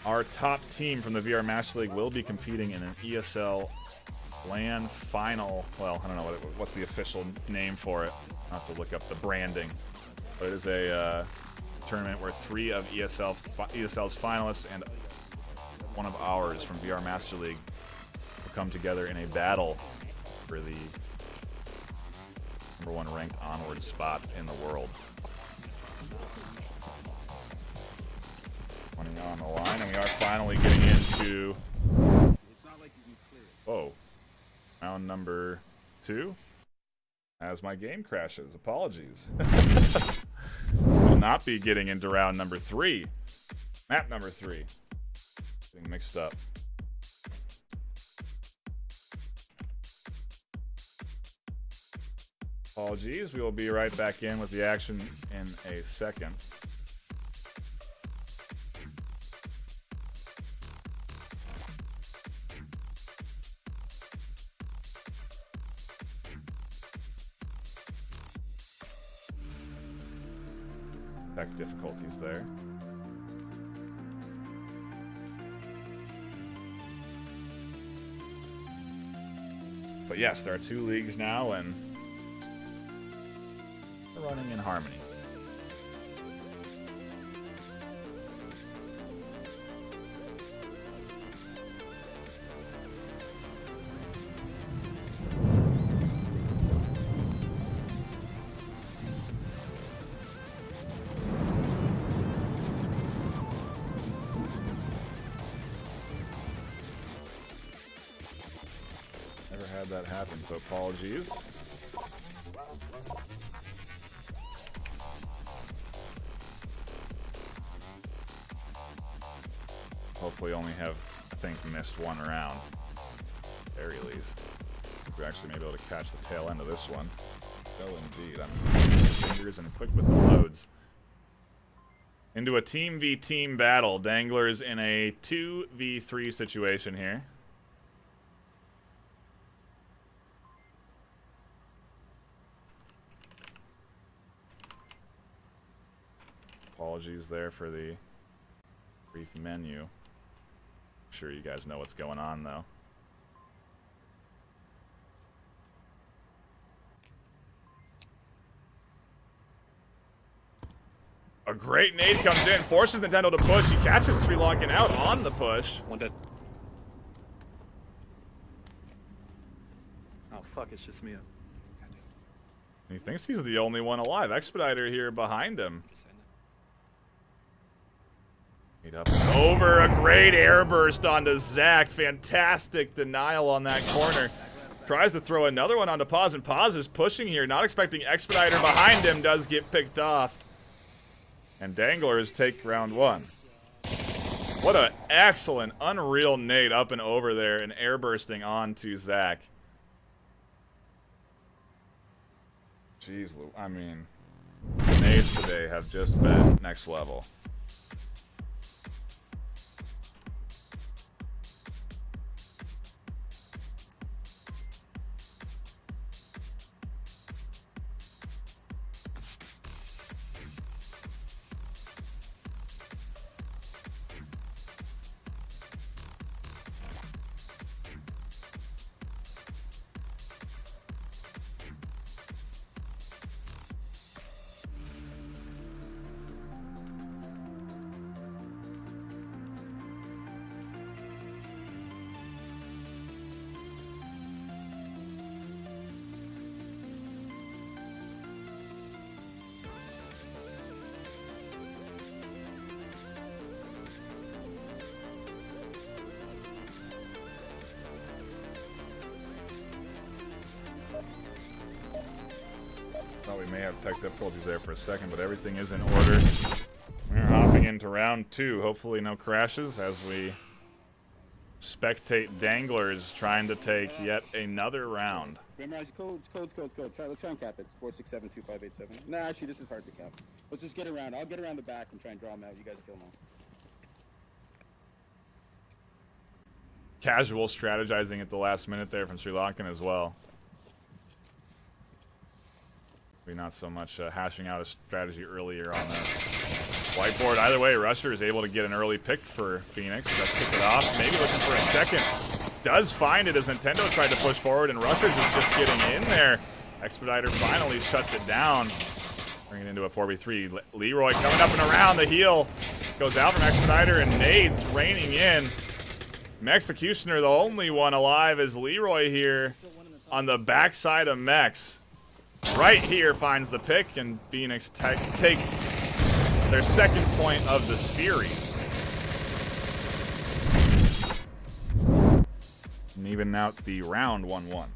Our top team from the VR Master League will be competing in an ESL LAN final. Well, I don't know what's the official name for it. I'll have to look up the branding. But it is a tournament where 3 of ESL's finalists and one of ours from VR Master League will come together in a battle for the #1 ranked Onward spot in the world. 20 on the line, and we are finally getting into, whoa, round number 2. As my game crashes, apologies. Will not be getting into round number 3. Map number 3. Getting mixed up. Apologies, we will be right back in with the action in a second. Tech difficulties there. But yes, there are 2 leagues now, and they're running in harmony. Never had that happen, so apologies. Hopefully only have, I think, missed 1 round. At the very least. We actually may be able to catch the tail end of this one. Oh, indeed. I'm fingers and quick with the loads. Into a team v team battle. Danglers in a 2v3 situation here. Apologies there for the brief menu. I'm sure you guys know what's going on, though. A great nade comes in, forces Nintendo to push. He catches Sri Lankan out on the push. One dead. Oh fuck, it's just me. He thinks he's the only one alive. Expediter here behind him. Up and over, a great air burst onto Zach. Fantastic denial on that corner. Tries to throw another one onto Paz, and Paz is pushing here, not expecting Expediter behind him, does get picked off. And Danglers take round 1. What an excellent, unreal nade up and over there, and air bursting onto Zach. Jeez, I mean, the nades today have just been next level. Thought we may have tech difficulties there for a second, but everything is in order. We're hopping into round 2. Hopefully no crashes as we spectate Danglers trying to take yet another round. Memorize codes. Let's try and cap it. 4672587. Nah, actually, this is hard to cap. Let's just get around. I'll get around the back and try and draw them out. You guys kill them all. Casual strategizing at the last minute there from Sri Lankan as well. Maybe not so much hashing out a strategy earlier on the whiteboard. Either way, Rusher is able to get an early pick for Phoenix. Let's kick it off. Maybe looking for a second. Does find it as Nintendo tried to push forward, and Rushers is just getting in there. Expediter finally shuts it down. Bringing it into a 4v3. Leroy coming up and around the heel. Goes out from Expediter, and nades raining in. Executioner, the only one alive, is Leroy here on the backside of Mex. Right here finds the pick, and Phoenix take their second point of the series. And even out the round 1-1.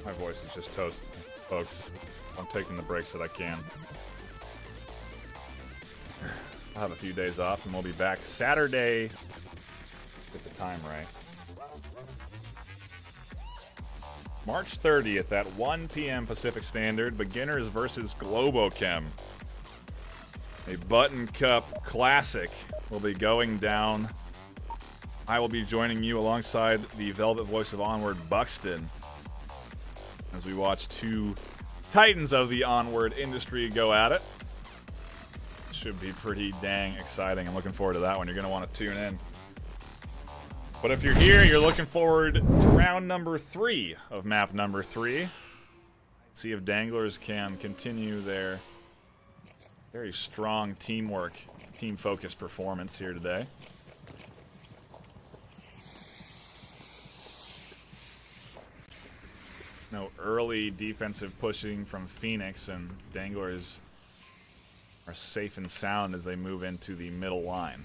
My voice is just toast, folks. I'm taking the breaks that I can. I'll have a few days off, and we'll be back Saturday. Get the time right. March 30th at 1 p.m. Pacific Standard, Beginners versus Globochem. A Button Cup Classic will be going down. I will be joining you alongside the Velvet Voice of Onward, Buxton, as we watch two titans of the Onward industry go at it. Should be pretty dang exciting. I'm looking forward to that one. You're going to want to tune in. But if you're here, you're looking forward to round number 3 of map number 3. See if Danglers can continue their very strong teamwork, team-focused performance here today. No early defensive pushing from Phoenix, and Danglers are safe and sound as they move into the middle line.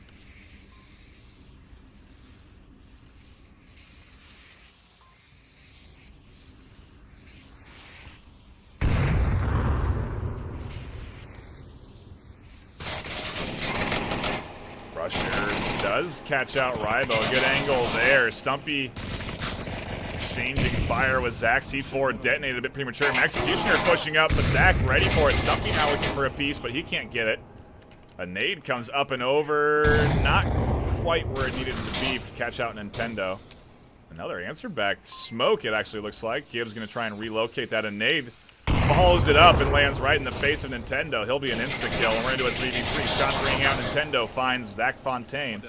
Rusher does catch out Rybo. Good angle there. Stumpy exchanging fire with Zach. C4 detonated a bit premature. Executioner pushing up, but Zach ready for it. Stumpy now looking for a piece, but he can't get it. A nade comes up and over. Not quite where it needed to be to catch out Nintendo. Another answer back. Smoke, it actually looks like. Gibbs going to try and relocate that. A nade follows it up and lands right in the face of Nintendo. He'll be an insta-kill, and we're into a 3v3. Shots ringing out. Nintendo finds Zach Fontaine.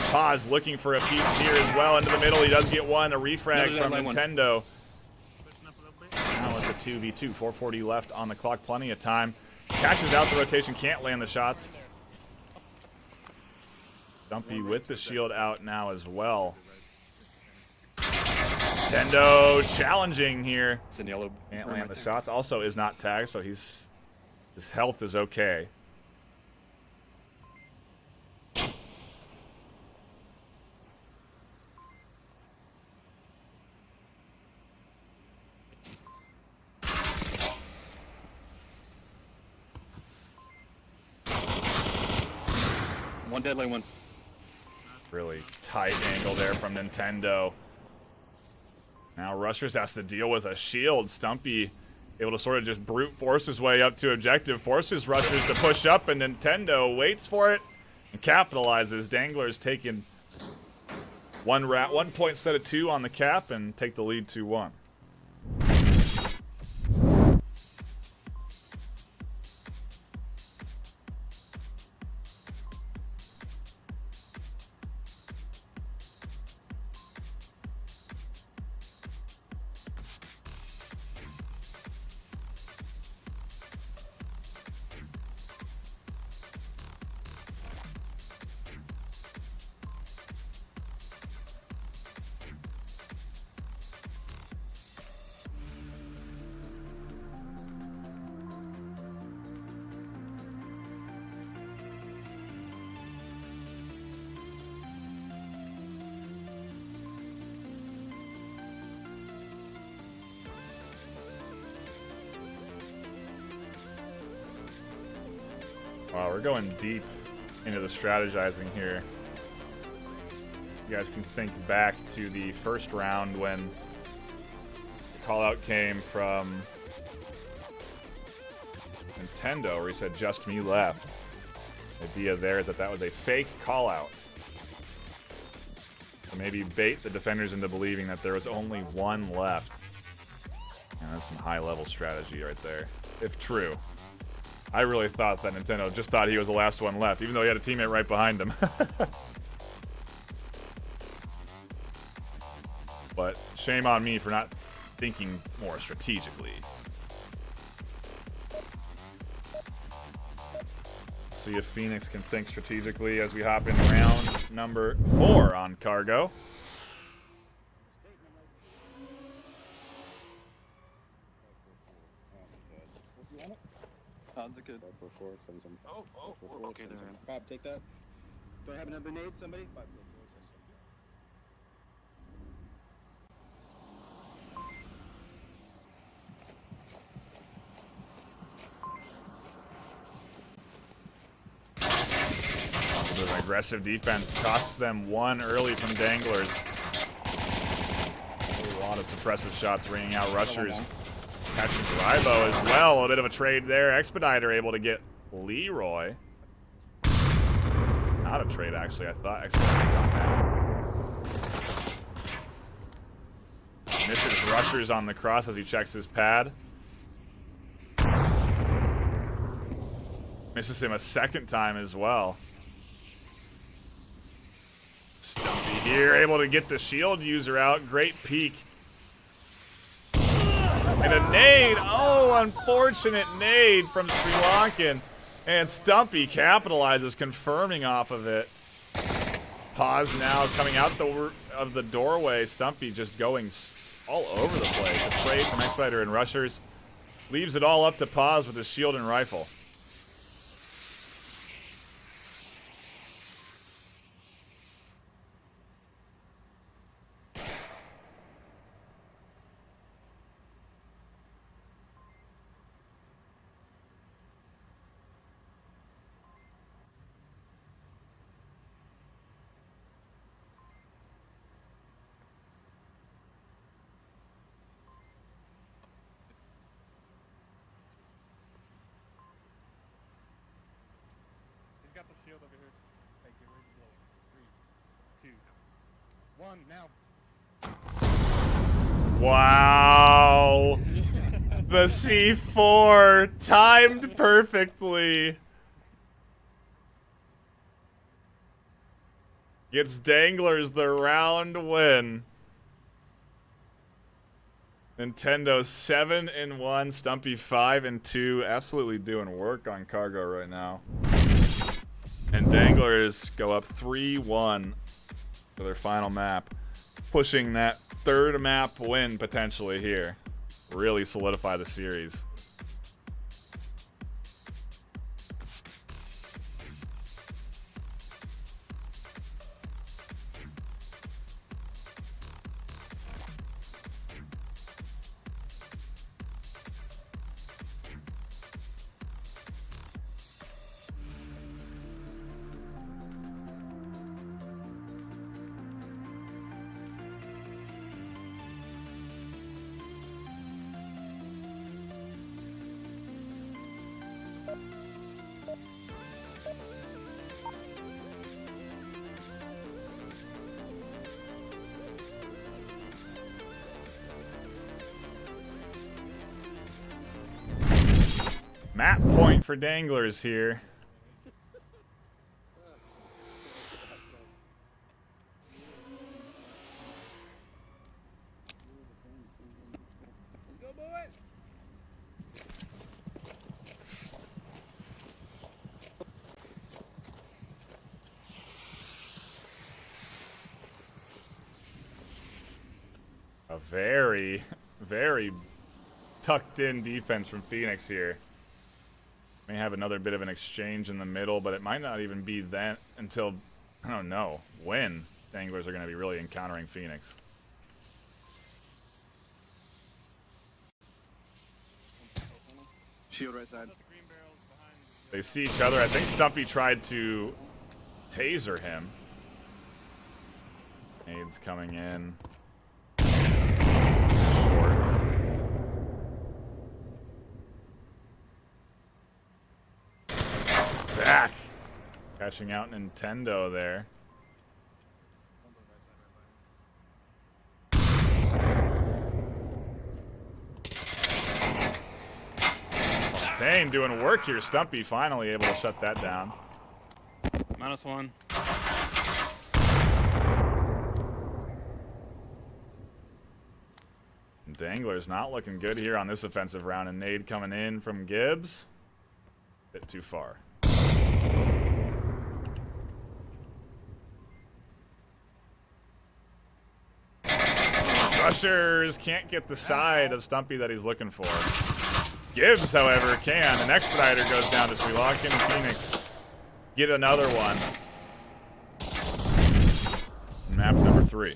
Paz looking for a piece here as well. Into the middle, he does get one. A refrag from Nintendo. Now it's a 2v2. 4:40 left on the clock. Plenty of time. Catches out the rotation. Can't land the shots. Stumpy with the shield out now as well. Nintendo challenging here. It's in yellow. Can't land the shots. Also is not tagged, so his health is okay. One dead lane, one. Really tight angle there from Nintendo. Now Rushers has to deal with a shield. Stumpy able to sort of just brute force his way up to objective. Forces Rushers to push up, and Nintendo waits for it and capitalizes. Danglers taking one point instead of 2 on the cap and take the lead 2-1. Wow, we're going deep into the strategizing here. You guys can think back to the first round when the call out came from Nintendo, where he said just me left. The idea there is that that was a fake call out. To maybe bait the defenders into believing that there was only one left. And that's some high level strategy right there, if true. I really thought that Nintendo just thought he was the last one left, even though he had a teammate right behind him. But shame on me for not thinking more strategically. See if Phoenix can think strategically as we hop in round number 4 on Cargo. Sounds good. 544, send some. Oh, okay, send there. some. Bob, take that. Do I have another nade? Somebody? 544. The aggressive defense costs them 1 early from Danglers. A lot of suppressive shots ringing out. Rushers catching Rybo as well. A bit of a trade there. Expediter able to get Leroy. Not a trade, actually. I thought Expediter got that. Misses Rushers on the cross as he checks his pad. Misses him a second time as well. Stumpy here, able to get the shield user out. Great peek. And a nade. Oh, unfortunate nade from Sri Lankan. And Stumpy capitalizes, confirming off of it. Pause now coming out of the doorway. Stumpy just going all over the place. A trade from Expediter and Rushers. Leaves it all up to Pause with his shield and rifle. Got the shield over here. Okay, get ready to blow it. 3, 2, 1, now. Wow. The C4 timed perfectly. Gets Danglers the round win. Nintendo 7-1, Stumpy 5-2. Absolutely doing work on Cargo right now. And Danglers go up 3-1 for their final map. Pushing that 3rd map win potentially here. Really solidify the series. Map point for Danglers here. Let's go, boys! A very, very tucked in defense from Phoenix here. May have another bit of an exchange in the middle, but it might not even be then until, I don't know, when Danglers are going to be really encountering Phoenix. Shield right side. Green barrels behind They see each other. I think Stumpy tried to taser him. Nades coming in. Short. Zach catching out Nintendo there. Zane doing work here. Stumpy finally able to shut that down. -1. Danglers not looking good here on this offensive round, and nade coming in from Gibbs. Bit too far. Rushers can't get the side of Stumpy that he's looking for. Gibbs, however, can. An Expediter goes down to Sri Lankan. Phoenix get another one. Map number 3.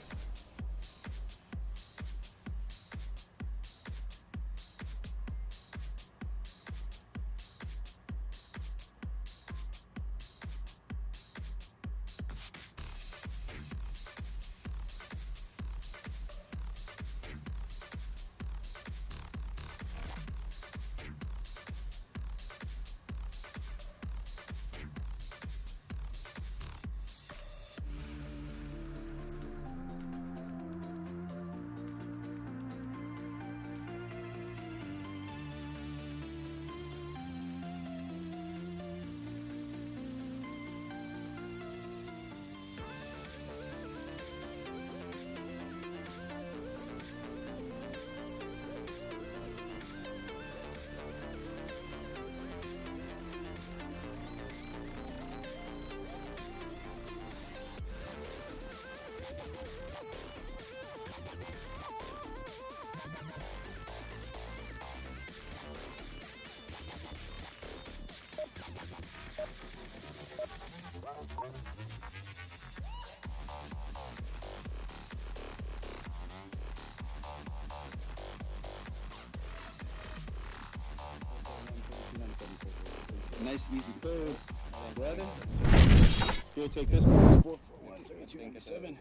Nice easy code. Brother. Here, take this one. 4 for 132.97.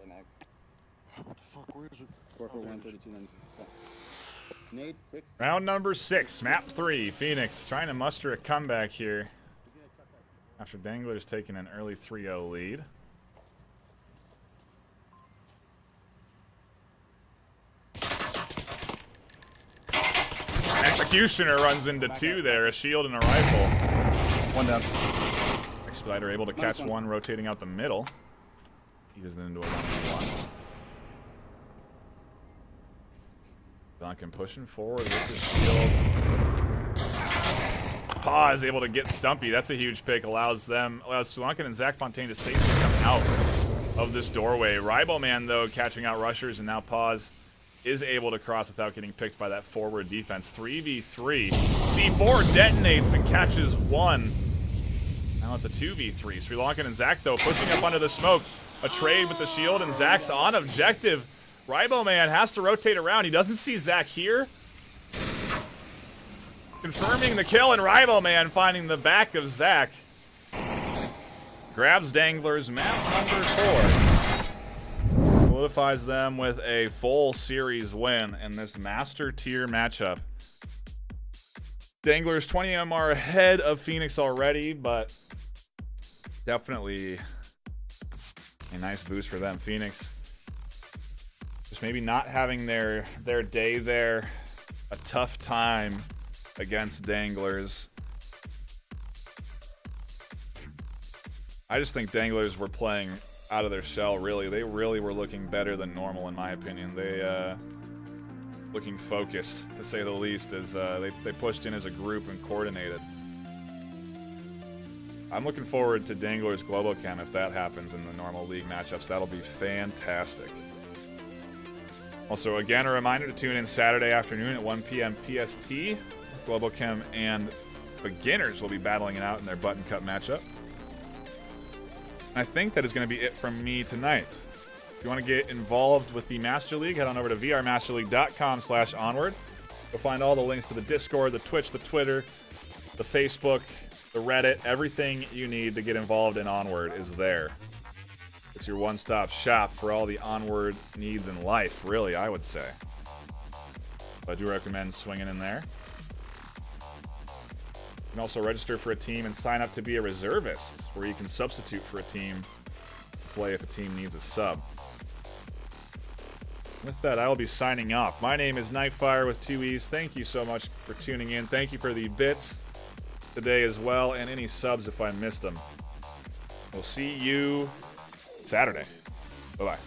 What the fuck? Where is it? 4 for 132.97. Nade, quick. Round number 6, map 3. Phoenix trying to muster a comeback here after Danglers taking an early 3-0 lead. Executioner runs into 2 there, a shield and a rifle. 1 down. Expediter able to catch one, rotating out the middle. He was into a 1v1. Duncan pushing forward with the shield. Paw is able to get Stumpy. That's a huge pick. Allows Sri Lankan and Zach Fontaine to safely come out of this doorway. Riboman, though, catching out rushers, and now Paz is able to cross without getting picked by that forward defense. 3v3. C4 detonates and catches one. Now it's a 2v3. Sri Lankan and Zach, though, pushing up under the smoke. A trade with the shield, and Zach's on objective. Riboman has to rotate around. He doesn't see Zach here. Confirming the kill, and Riboman finding the back of Zach. Grabs Danglers map number 4. Solidifies them with a full series win in this master tier matchup. Danglers 20 MR ahead of Phoenix already, but definitely a nice boost for them. Phoenix just maybe not having their day there. A tough time against Danglers. I just think Danglers were playing out of their shell, really. They really were looking better than normal, in my opinion. They looking focused, to say the least, as they pushed in as a group and coordinated. I'm looking forward to Danglers Global Chem if that happens in the normal league matchups. That'll be fantastic. Also, again, a reminder to tune in Saturday afternoon at 1 p.m. PST. Global Chem and Beginners will be battling it out in their button cut matchup. And I think that is going to be it from me tonight. If you want to get involved with the Master League, head on over to vrmasterleague.com/onward. You'll find all the links to the Discord, the Twitch, the Twitter, the Facebook, the Reddit, everything you need to get involved in Onward is there. It's your one-stop shop for all the Onward needs in life, really, I would say. I do recommend swinging in there. You can also register for a team and sign up to be a reservist, where you can substitute for a team to play if a team needs a sub. With that, I will be signing off. My name is NightFiree with 2 E's. Thank you so much for tuning in. Thank you for the bits today as well, and any subs if I missed them. We'll see you Saturday. Bye-bye.